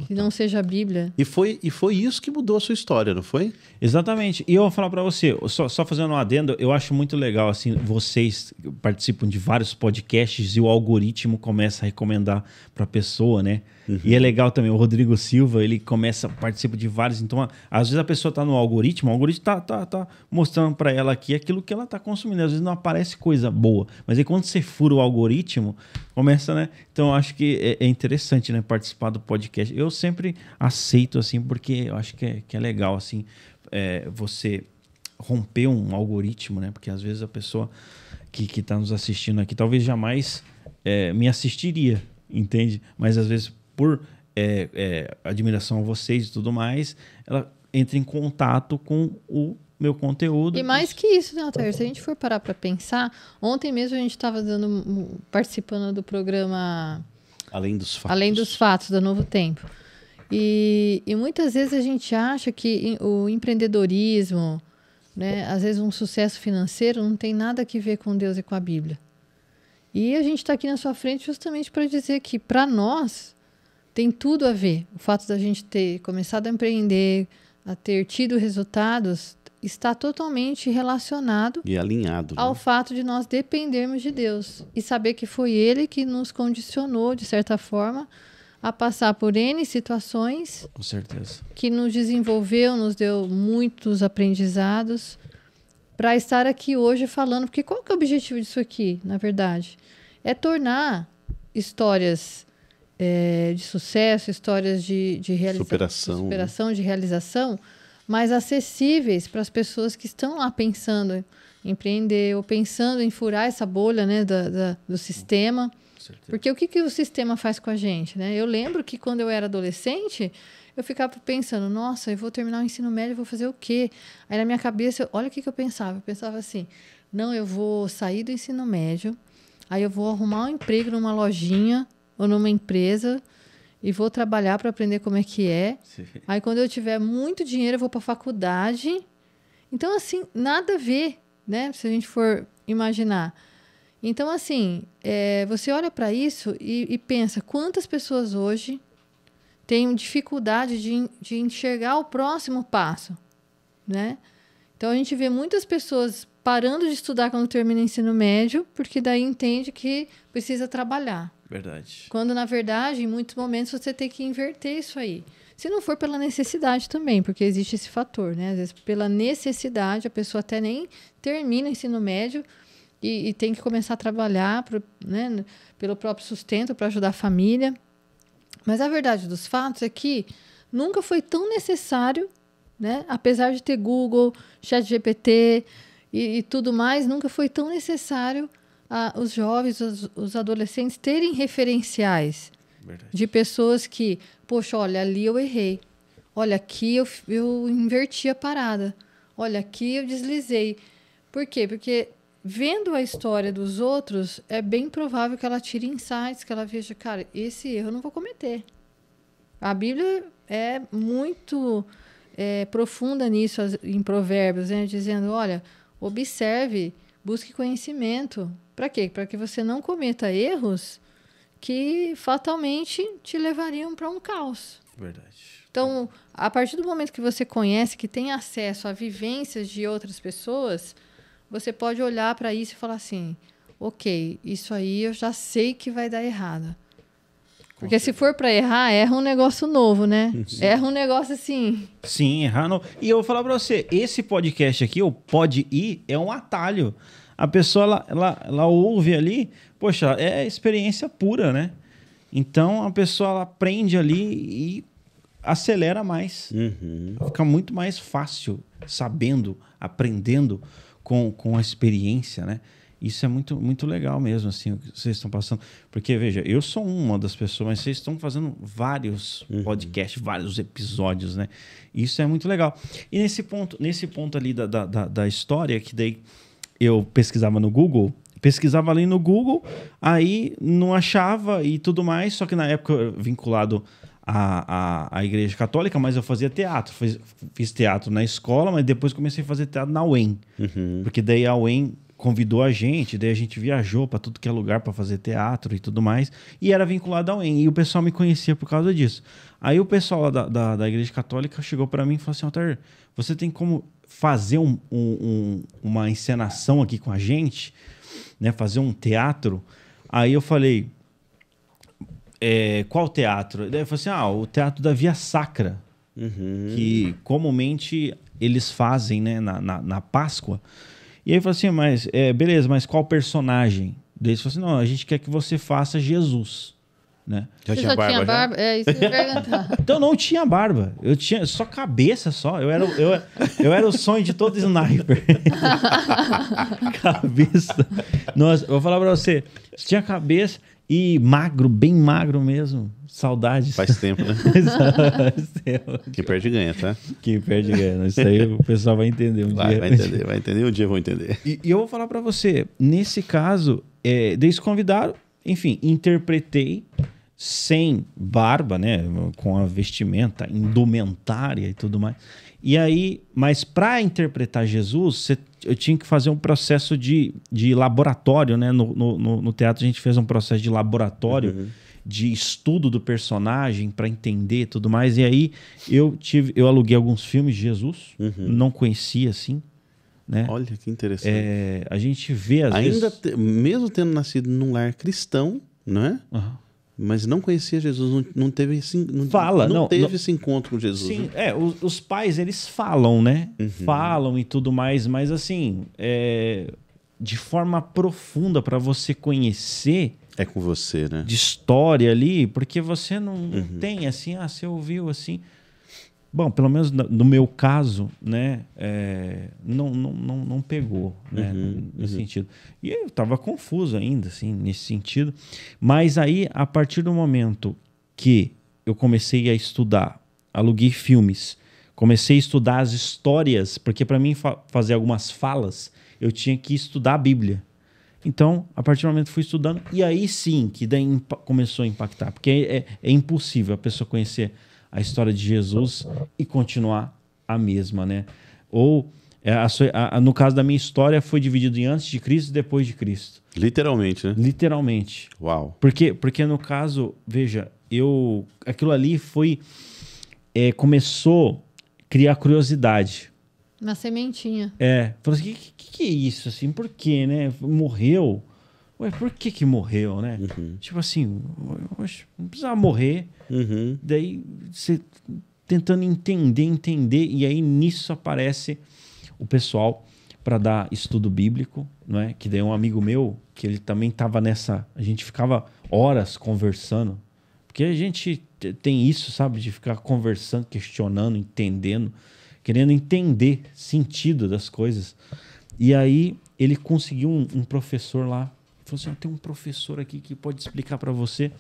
que não seja a Bíblia. E foi isso que mudou a sua história, não foi? Exatamente. E eu vou falar para você, só fazendo um adendo, eu acho muito legal, assim, vocês participam de vários podcasts e o algoritmo começa a recomendar para a pessoa, né? E é legal também, o Rodrigo Silva, ele participa de vários, então, às vezes a pessoa tá no algoritmo, o algoritmo tá mostrando para ela aqui aquilo que ela tá consumindo, às vezes não aparece coisa boa, mas aí quando você fura o algoritmo, começa, né? Então eu acho que é interessante, né, participar do podcast. Eu sempre aceito, assim, porque eu acho que é legal, assim, você romper um algoritmo, né? Porque às vezes a pessoa que está nos assistindo aqui talvez jamais me assistiria, entende? Mas às vezes por admiração a vocês e tudo mais, ela entra em contato com o meu conteúdo. E mais que isso, né, Altair? Se a gente for parar para pensar, ontem mesmo a gente estava participando do programa Além dos Fatos. Além dos Fatos, da Novo Tempo. E muitas vezes a gente acha que o empreendedorismo, né, às vezes um sucesso financeiro, não tem nada a ver com Deus e com a Bíblia. E a gente está aqui na sua frente justamente para dizer que, para nós, tem tudo a ver. O fato da gente ter começado a empreender, a ter tido resultados, está totalmente relacionado e alinhado ao fato de nós dependermos de Deus. E saber que foi Ele que nos condicionou, de certa forma, a passar por N situações. Com certeza. Que nos desenvolveu, nos deu muitos aprendizados para estar aqui hoje falando. Porque qual que é o objetivo disso aqui, na verdade? É tornar histórias de sucesso, histórias de superação, de realização, mais acessíveis para as pessoas que estão lá pensando em empreender ou pensando em furar essa bolha, né, do sistema. Porque o que o sistema faz com a gente, né? Eu lembro que quando eu era adolescente, eu ficava pensando, nossa, eu vou terminar o ensino médio e vou fazer o quê? Aí na minha cabeça, olha o que eu pensava. Eu pensava assim, não, eu vou sair do ensino médio, aí eu vou arrumar um emprego numa lojinha ou numa empresa e vou trabalhar para aprender como é que é. Sim. Aí quando eu tiver muito dinheiro, eu vou para a faculdade. Então, assim, nada a ver, né? Se a gente for imaginar. Então, assim, você olha para isso e pensa quantas pessoas hoje têm dificuldade de enxergar o próximo passo, né? Então, a gente vê muitas pessoas parando de estudar quando termina o ensino médio, porque daí entende que precisa trabalhar. Verdade. Quando, na verdade, em muitos momentos, você tem que inverter isso aí. Se não for pela necessidade também, porque existe esse fator, né? Às vezes, pela necessidade, a pessoa até nem termina o ensino médio e tem que começar a trabalhar né, pelo próprio sustento, para ajudar a família. Mas a verdade dos fatos é que nunca foi tão necessário, né? Apesar de ter Google, ChatGPT e tudo mais, nunca foi tão necessário os jovens, os adolescentes terem referenciais Verdade. De pessoas que, poxa, olha, ali eu errei. Olha, aqui eu inverti a parada. Olha, aqui eu deslizei. Por quê? Porque vendo a história dos outros, é bem provável que ela tire insights, que ela veja, cara, esse erro eu não vou cometer. A Bíblia é muito profunda nisso, em Provérbios, né? Dizendo, olha, observe, busque conhecimento. Para quê? Para que você não cometa erros que fatalmente te levariam para um caos. Verdade. Então, a partir do momento que você conhece, que tem acesso a vivências de outras pessoas, você pode olhar para isso e falar assim, ok, isso aí eu já sei que vai dar errado. Porque se for para errar, erra um negócio novo, né? Erra um negócio assim. Sim, errar não. E eu vou falar pra você, esse podcast aqui, o Pode Ir, é um atalho. A pessoa, ela ouve ali, poxa, é experiência pura, né? Então, a pessoa ela aprende ali e acelera mais. Fica muito mais fácil, sabendo, aprendendo com a experiência, né? Isso é muito, muito legal mesmo, assim, o que vocês estão passando. Porque, veja, eu sou uma das pessoas, mas vocês estão fazendo vários podcasts, vários episódios, né? Isso é muito legal. E nesse ponto ali da história, que daí eu pesquisava no Google, ali no Google, aí não achava e tudo mais, só que na época vinculado à Igreja Católica, mas eu fazia teatro. Fiz teatro na escola, mas depois comecei a fazer teatro na UEM. Porque daí a UEM convidou a gente, daí a gente viajou para tudo que é lugar para fazer teatro e tudo mais, e era vinculado ao UEM, e o pessoal me conhecia por causa disso. Aí o pessoal lá da Igreja Católica chegou para mim e falou assim, Altair, você tem como fazer uma encenação aqui com a gente, né, fazer um teatro? Aí eu falei, qual teatro? Daí eu falei assim, o Teatro da Via Sacra, que comumente eles fazem, né, na Páscoa. E aí eu falei assim, mas beleza, mas qual personagem? Daí eles falaram assim, não, a gente quer que você faça Jesus, né? Você já tinha barba? É isso que eu ia perguntar. Então não tinha barba, eu tinha só cabeça só, eu era o sonho de todo sniper. Cabeça. Nossa, eu vou falar pra você, tinha cabeça e magro, bem magro mesmo. Saudades. Faz tempo, né? Faz tempo. Quem perde ganha, tá? Quem perde ganha. Isso aí o pessoal vai entender um dia. Vai entender, um dia vão entender. E eu vou falar pra você, nesse caso, eles convidaram, enfim, interpretei sem barba, né? Com a vestimenta, indumentária e tudo mais. E aí, mas para interpretar Jesus, eu tinha que fazer um processo de laboratório, né? No teatro a gente fez um processo de laboratório, de estudo do personagem para entender tudo mais. E aí eu aluguei alguns filmes de Jesus, não conhecia assim, né? Olha que interessante. A gente vê às vezes... Mesmo tendo nascido num lar cristão, não é? Mas não conhecia Jesus, não teve esse encontro com Jesus. Sim, os pais, eles falam, né? Falam e tudo mais, mas assim, de forma profunda para você conhecer... É com você, né? De história ali, porque você não tem assim, você ouviu assim. Bom, pelo menos no meu caso, né, não pegou, né, nesse sentido. E eu estava confuso ainda, assim, nesse sentido. Mas aí, a partir do momento que eu comecei a estudar, aluguei filmes, comecei a estudar as histórias, porque para mim fazer algumas falas, eu tinha que estudar a Bíblia. Então, a partir do momento que fui estudando, e aí sim, que daí começou a impactar. Porque é impossível a pessoa conhecer a história de Jesus e continuar a mesma, né? Ou, no caso da minha história, foi dividido em antes de Cristo e depois de Cristo. Literalmente, né? Literalmente. Uau. Porque no caso, veja, aquilo ali começou a criar curiosidade. Uma sementinha. Falou assim, que é isso, assim, por quê, né? Morreu? Ué, por que morreu, né? Tipo assim, não precisava morrer. Daí, você tentando entender, e aí nisso aparece o pessoal para dar estudo bíblico, não é? Que daí um amigo meu, que ele também estava nessa... A gente ficava horas conversando, porque a gente tem isso, sabe? De ficar conversando, questionando, entendendo, querendo entender sentido das coisas. E aí ele conseguiu um professor lá falou assim, tem um professor aqui que pode explicar para você.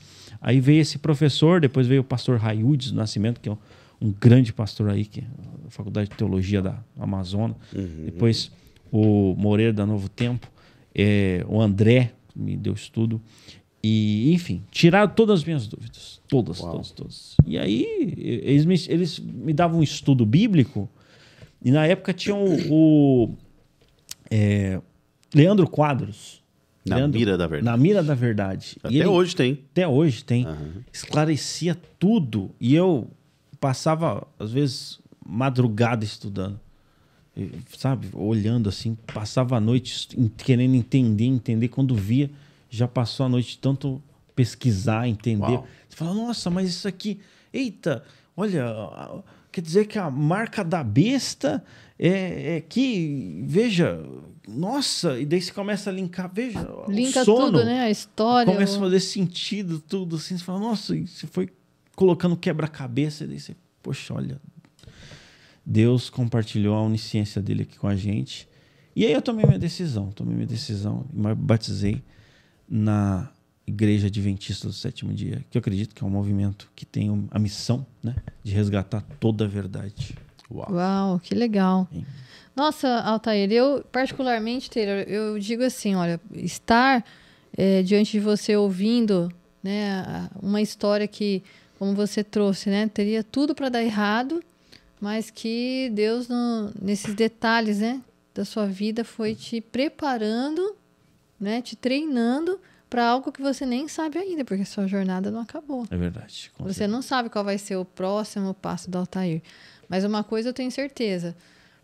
Aí veio esse professor, depois veio o pastor Raiudes do Nascimento, que é um grande pastor aí, que é da Faculdade de Teologia da Amazonas. Depois o Moreira da Novo Tempo, o André, que me deu estudo. E, enfim, tiraram todas as minhas dúvidas. Todas. E aí, eles me davam um estudo bíblico, e na época tinha o Leandro Quadros. Mira da Verdade. Na Mira da Verdade. Até hoje tem. Até hoje tem. Esclarecia tudo. E eu passava, às vezes, madrugada estudando. Sabe? Olhando assim. Passava a noite querendo entender. Quando via, já passou a noite tanto pesquisar, entender. Uau. Você fala, nossa, mas isso aqui... Eita, olha... Quer dizer que a marca da besta é que, veja, nossa, e daí você começa a linkar, veja, Linka o sono, tudo, né? A história. começa a fazer sentido, tudo assim. Você fala, nossa, e você foi colocando quebra-cabeça, e daí você, poxa, olha, Deus compartilhou a onisciência dele aqui com a gente. E aí eu tomei minha decisão, e me batizei na Igreja Adventista do Sétimo Dia, que eu acredito que é um movimento que tem a missão, né, de resgatar toda a verdade. Uau, que legal. Sim. Nossa, Altair, eu particularmente, Taylor, eu digo assim, olha, estar diante de você ouvindo, né, uma história que, como você trouxe, né, teria tudo para dar errado, mas que Deus, nesses detalhes, né, da sua vida, foi te preparando, né, te treinando para algo que você nem sabe ainda, porque sua jornada não acabou. É verdade. Você não sabe qual vai ser o próximo passo do Altair. Mas uma coisa eu tenho certeza.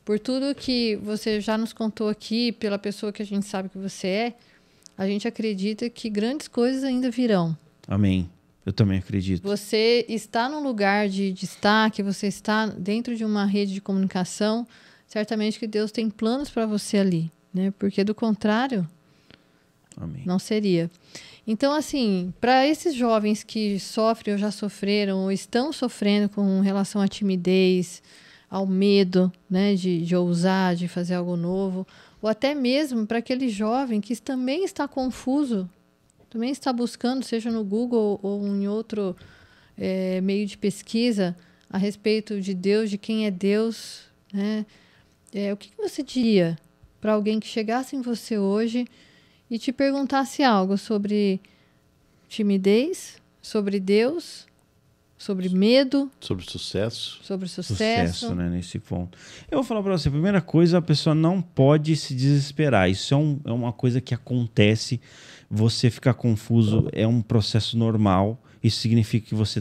Por tudo que você já nos contou aqui, pela pessoa que a gente sabe que você é, a gente acredita que grandes coisas ainda virão. Amém. Eu também acredito. Você está num lugar de destaque, você está dentro de uma rede de comunicação, certamente que Deus tem planos para você ali, né? Porque do contrário, Amém. não seria. Então, assim, para esses jovens que sofrem ou já sofreram ou estão sofrendo com relação à timidez, ao medo, né, de ousar, de fazer algo novo, ou até mesmo para aquele jovem que também está confuso, também está buscando, seja no Google ou em outro meio de pesquisa, a respeito de Deus, de quem é Deus, né? O que você diria para alguém que chegasse em você hoje e te perguntasse algo sobre timidez, sobre Deus, sobre medo, Sobre sucesso. sobre sucesso, né, nesse ponto. Eu vou falar para você, a primeira coisa, a pessoa não pode se desesperar. Isso é uma coisa que acontece, você ficar confuso é um processo normal. Isso significa que você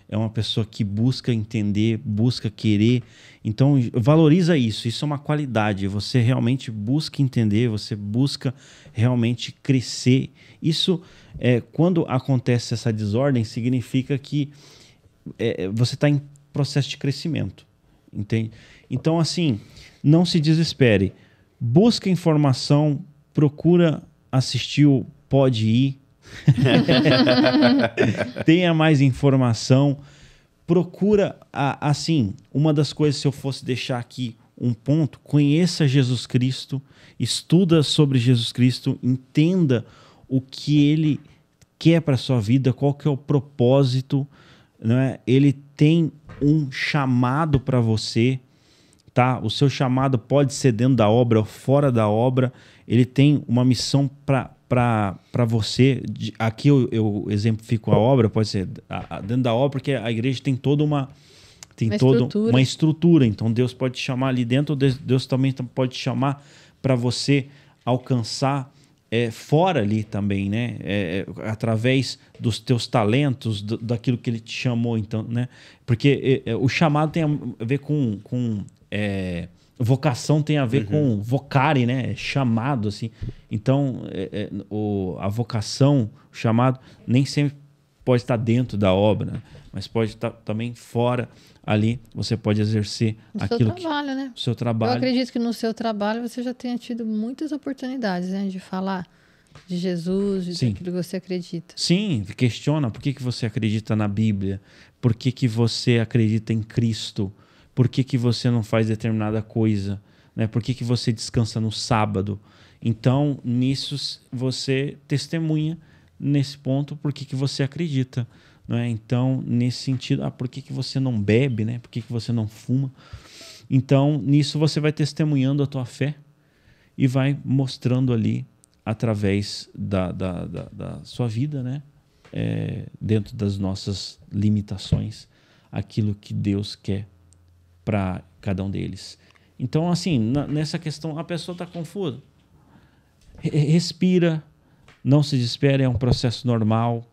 é uma pessoa que busca entender, busca querer. Então, valoriza isso. Isso é uma qualidade. Você realmente busca entender, você busca realmente crescer. Isso, quando acontece essa desordem, significa que você está em processo de crescimento. Entende? Então, assim, não se desespere. Busca informação, procura assistir o Pode Ir. Tenha mais informação, procura assim, uma das coisas, se eu fosse deixar aqui um ponto, conheça Jesus Cristo, estuda sobre Jesus Cristo, entenda o que ele quer para sua vida, qual que é o propósito, né? Ele tem um chamado para você, tá? O seu chamado pode ser dentro da obra ou fora da obra. Ele tem uma missão para você. Aqui eu exemplifico a obra, pode ser dentro da obra, porque a igreja tem toda uma estrutura. Então Deus pode te chamar ali dentro, Deus também pode te chamar para você alcançar fora ali também, né? Através dos teus talentos, daquilo que ele te chamou, então, né? Porque o chamado tem a ver com vocação, tem a ver com vocare, né? Chamado, assim. Então, a vocação, o chamado, nem sempre pode estar dentro da obra, né? Mas pode estar também fora ali. Você pode exercer aquilo seu trabalho, né? O seu trabalho. Eu acredito que no seu trabalho você já tenha tido muitas oportunidades, né? De falar de Jesus, daquilo que você acredita. Sim, questiona por que você acredita na Bíblia, por que você acredita em Cristo, por que você não faz determinada coisa, né? Por que você descansa no sábado. Então, nisso você testemunha nesse ponto por que você acredita. Não é? Então, nesse sentido, por que você não bebe, né? Por que você não fuma? Então, nisso você vai testemunhando a tua fé e vai mostrando ali, através da sua vida, né? Dentro das nossas limitações, aquilo que Deus quer para cada um deles. Então, assim, nessa questão, a pessoa está confusa. Respira, não se desespere, é um processo normal.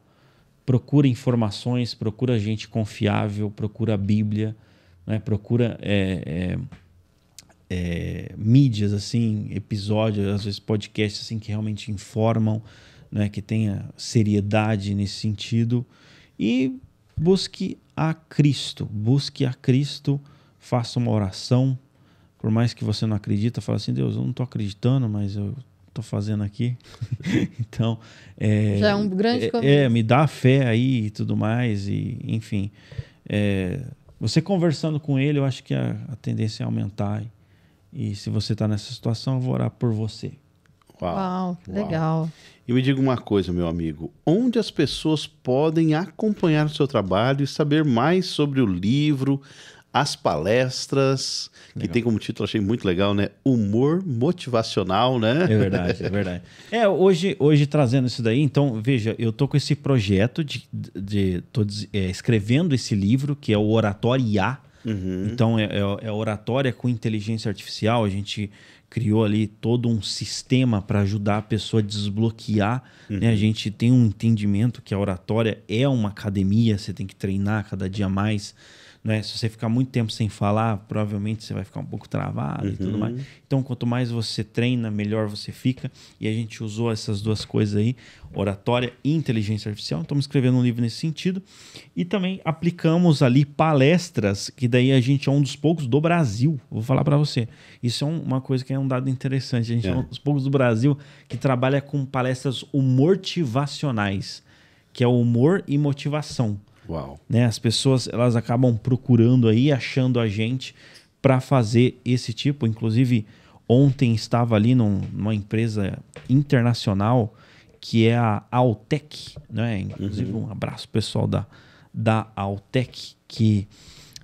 Procura informações, procura gente confiável, procura a Bíblia, né? Procura mídias, assim, episódios, às vezes podcasts assim, que realmente informam, né? Que tenha seriedade nesse sentido. E busque a Cristo, faça uma oração. Por mais que você não acredita, fala assim, Deus, eu não estou acreditando, mas eu estou fazendo aqui. Então, já é um grande começo. Me dá fé aí e tudo mais, e enfim. Você conversando com ele, eu acho que a tendência é aumentar. E se você está nessa situação, eu vou orar por você. Uau, legal. E me diga uma coisa, meu amigo, onde as pessoas podem acompanhar o seu trabalho e saber mais sobre o livro, as palestras, legal. Que tem como título, achei muito legal, né? Humor motivacional, né? É verdade, é verdade. Hoje trazendo isso daí, então, veja, eu tô com esse projeto tô escrevendo esse livro, que é o Oratória IA. Uhum. Então, é oratória com inteligência artificial. A gente criou ali todo um sistema para ajudar a pessoa a desbloquear. Uhum. Né? A gente tem um entendimento que a oratória é uma academia, você tem que treinar cada dia mais. Né? Se você ficar muito tempo sem falar, provavelmente você vai ficar um pouco travado e tudo mais. Então, quanto mais você treina, melhor você fica. E a gente usou essas duas coisas aí, oratória e inteligência artificial. Estamos escrevendo um livro nesse sentido. E também aplicamos ali palestras, que daí a gente é um dos poucos do Brasil. Vou falar para você. Isso é uma coisa que é um dado interessante. A gente é um dos poucos do Brasil que trabalha com palestras humortivacionais, que é humor e motivação. Uau. Né? As pessoas elas acabam procurando aí, achando a gente para fazer esse tipo. Inclusive, ontem estava ali numa empresa internacional que é a Altec, né? Inclusive, um abraço pessoal da Altec, que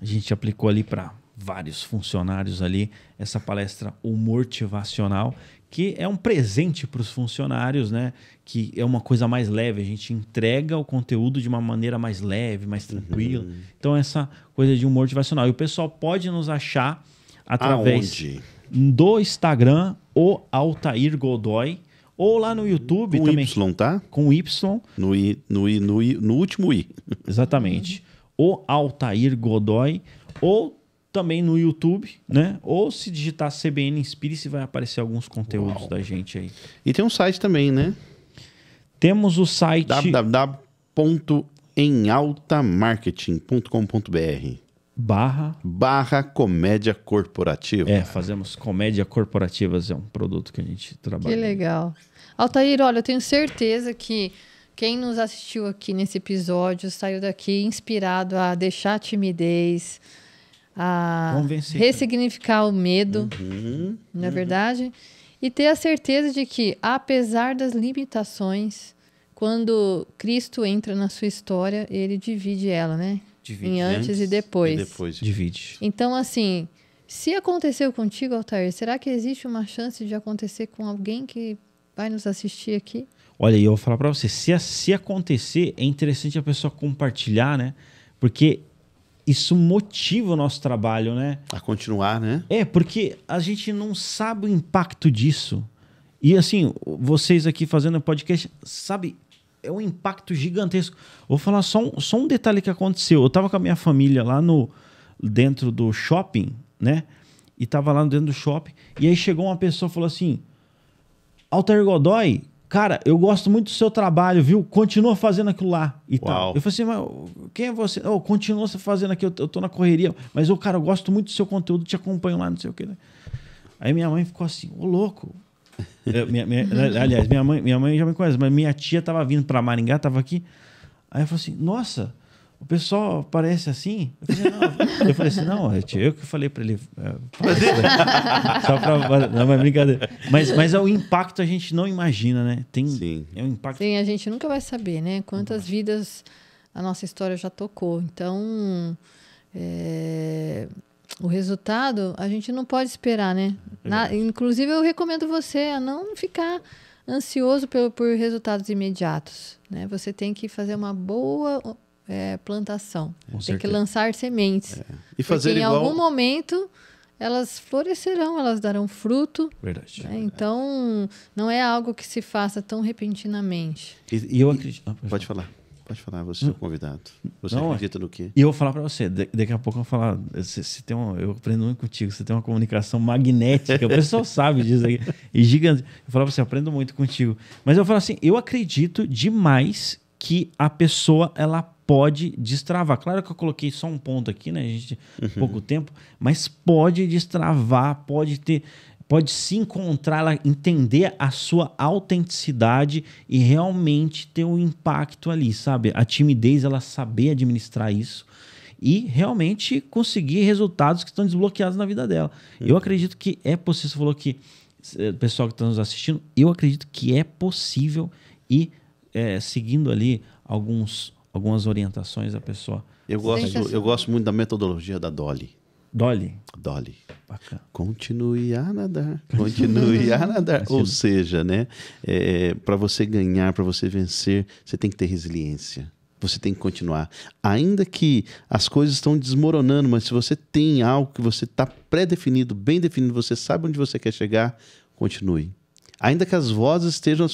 a gente aplicou ali para vários funcionários ali, essa palestra humortivacional, que é um presente para os funcionários, né? Que é uma coisa mais leve, a gente entrega o conteúdo de uma maneira mais leve, mais tranquila. Então, essa coisa de humor motivacional. E o pessoal pode nos achar através do Instagram, o Altair Godoy, ou lá no YouTube com também. Y, tá? Com Y. No último I. Exatamente. O Altair Godoy, ou também no YouTube, né? Ou se digitar CBN Inspire-se, vai aparecer alguns conteúdos da gente aí. E tem um site também, né? Temos o site www.emaltamarketing.com.br /comédia corporativa. Fazemos comédia corporativas, é um produto que a gente trabalha. Que legal. Altair, olha, eu tenho certeza que quem nos assistiu aqui nesse episódio saiu daqui inspirado a deixar a timidez, a ressignificar o medo, não é verdade? E ter a certeza de que, apesar das limitações, quando Cristo entra na sua história, ele divide ela, né? Em antes e depois. Divide. Então, assim, se aconteceu contigo, Altair, será que existe uma chance de acontecer com alguém que vai nos assistir aqui? Olha, eu vou falar para você, se acontecer, é interessante a pessoa compartilhar, né? Porque isso motiva o nosso trabalho, né? A continuar, né? Porque a gente não sabe o impacto disso. E assim, vocês aqui fazendo podcast, sabe, é um impacto gigantesco. Vou falar só um detalhe que aconteceu. Eu tava com a minha família lá dentro do shopping, né? E tava lá dentro do shopping. E aí chegou uma pessoa e falou assim, Altair Godoy, cara, eu gosto muito do seu trabalho, viu? Continua fazendo aquilo lá e tal. Eu falei assim, mas quem é você? Continua fazendo aqui, eu tô na correria. Mas, cara, eu gosto muito do seu conteúdo, te acompanho lá, não sei o quê. Aí minha mãe ficou assim, louco. Aliás, minha mãe já me conhece, mas minha tia tava vindo pra Maringá, tava aqui. Aí eu falei assim, nossa, o pessoal parece assim. Eu falei assim, não, eu que falei para ele. Só para não, mas brincadeira. Mas é o impacto a gente não imagina, né? Sim. É um impacto. Sim, a gente nunca vai saber, né? Quantas vidas a nossa história já tocou. Então, o resultado a gente não pode esperar, né? Inclusive, eu recomendo você a não ficar ansioso por resultados imediatos, né? Você tem que fazer uma boa plantação. Tem que lançar sementes. E fazer porque igual... em algum momento elas florescerão, elas darão fruto. Verdade. Né? Então, não é algo que se faça tão repentinamente. E eu acredito... Pode falar. Pode falar, você é o convidado. Você Não, acredita no quê? E eu vou falar para você, daqui a pouco eu vou falar, eu aprendo muito contigo, você tem uma comunicação magnética, o pessoal sabe disso aqui, e gigante. Eu falo para você, eu aprendo muito contigo. Mas eu falo assim, eu acredito demais que a pessoa, ela pode destravar. Claro que eu coloquei só um ponto aqui, né, gente, pouco tempo, mas pode destravar, pode se encontrar, ela entender a sua autenticidade e realmente ter um impacto ali, sabe? A timidez, ela saber administrar isso e realmente conseguir resultados que estão desbloqueados na vida dela. Eu acredito que é possível, você falou que, pessoal que está nos assistindo, eu acredito que é possível e seguindo ali algumas orientações da pessoa. Eu gosto muito da metodologia da Dolly. Dolly. Bacana. Continue a nadar. Continue a nadar. Ou seja, né? Para você ganhar, para você vencer, você tem que ter resiliência. Você tem que continuar. Ainda que as coisas estão desmoronando, mas se você tem algo que você está pré-definido, bem definido, você sabe onde você quer chegar, continue. Ainda que as vozes estejam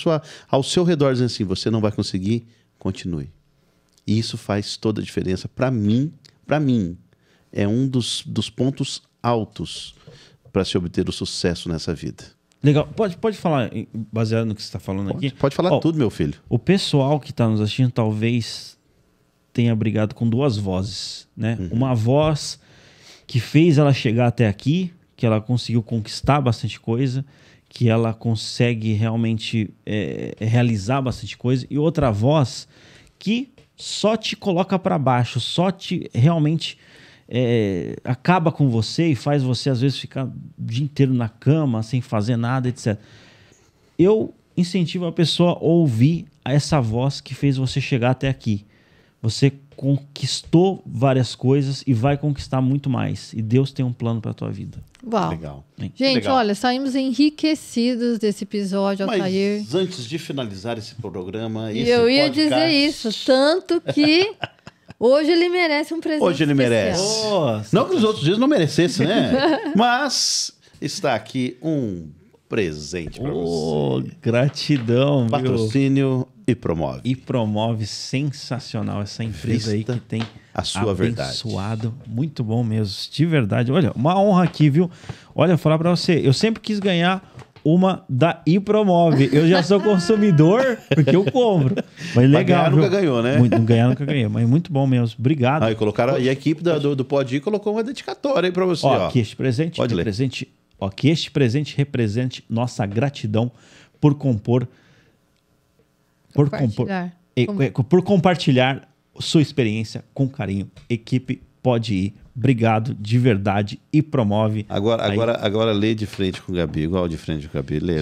ao seu redor dizendo assim, você não vai conseguir, continue. E isso faz toda a diferença. Para mim, é um dos pontos altos para se obter o sucesso nessa vida. Legal. Pode falar, baseado no que você está falando aqui? Pode falar tudo, meu filho. O pessoal que está nos assistindo talvez tenha brigado com duas vozes, né? Uma voz que fez ela chegar até aqui, que ela conseguiu conquistar bastante coisa, que ela consegue realmente realizar bastante coisa, e outra voz que só te coloca para baixo, só te realmente acaba com você e faz você às vezes ficar o dia inteiro na cama sem fazer nada, etc. Eu incentivo a pessoa a ouvir essa voz que fez você chegar até aqui. Você conquistou várias coisas e vai conquistar muito mais. E Deus tem um plano para a tua vida. Uau. Legal. Gente, legal. Olha, saímos enriquecidos desse episódio, Altair. Mas antes de finalizar esse programa... Eu ia dizer isso, tanto que hoje ele merece um presente Hoje ele merece. Nossa. Não que os outros dias não merecessem, né? Mas está aqui um presente para você. Gratidão. Patrocínio e promove. E promove, sensacional essa empresa aí que tem a sua abençoado. Verdade. Muito bom mesmo, de verdade. Olha, uma honra aqui, viu? Olha, falar para você, eu sempre quis ganhar uma da iPromove. Eu já sou consumidor, porque eu compro. Mas legal. Nunca ganhou, né? Nunca ganhei, mas muito bom mesmo. Obrigado. Aí colocaram, e a equipe do Pode Ir colocou uma dedicatória aí para você. Ó, que este presente Pode represente, que este presente represente nossa gratidão por compartilhar sua experiência com carinho. Equipe Pode Ir. Obrigado de verdade e promove. Agora lê de frente com o Gabi, igual de frente com o Gabi. Lê.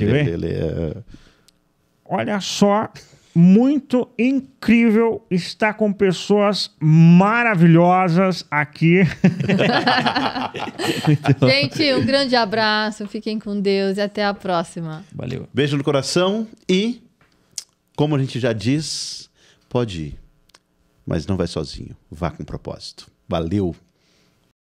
Olha só, muito incrível estar com pessoas maravilhosas aqui. Gente, um grande abraço, fiquem com Deus e até a próxima. Valeu. Beijo no coração e, como a gente já diz, pode ir, mas não vai sozinho, vá com propósito. Valeu!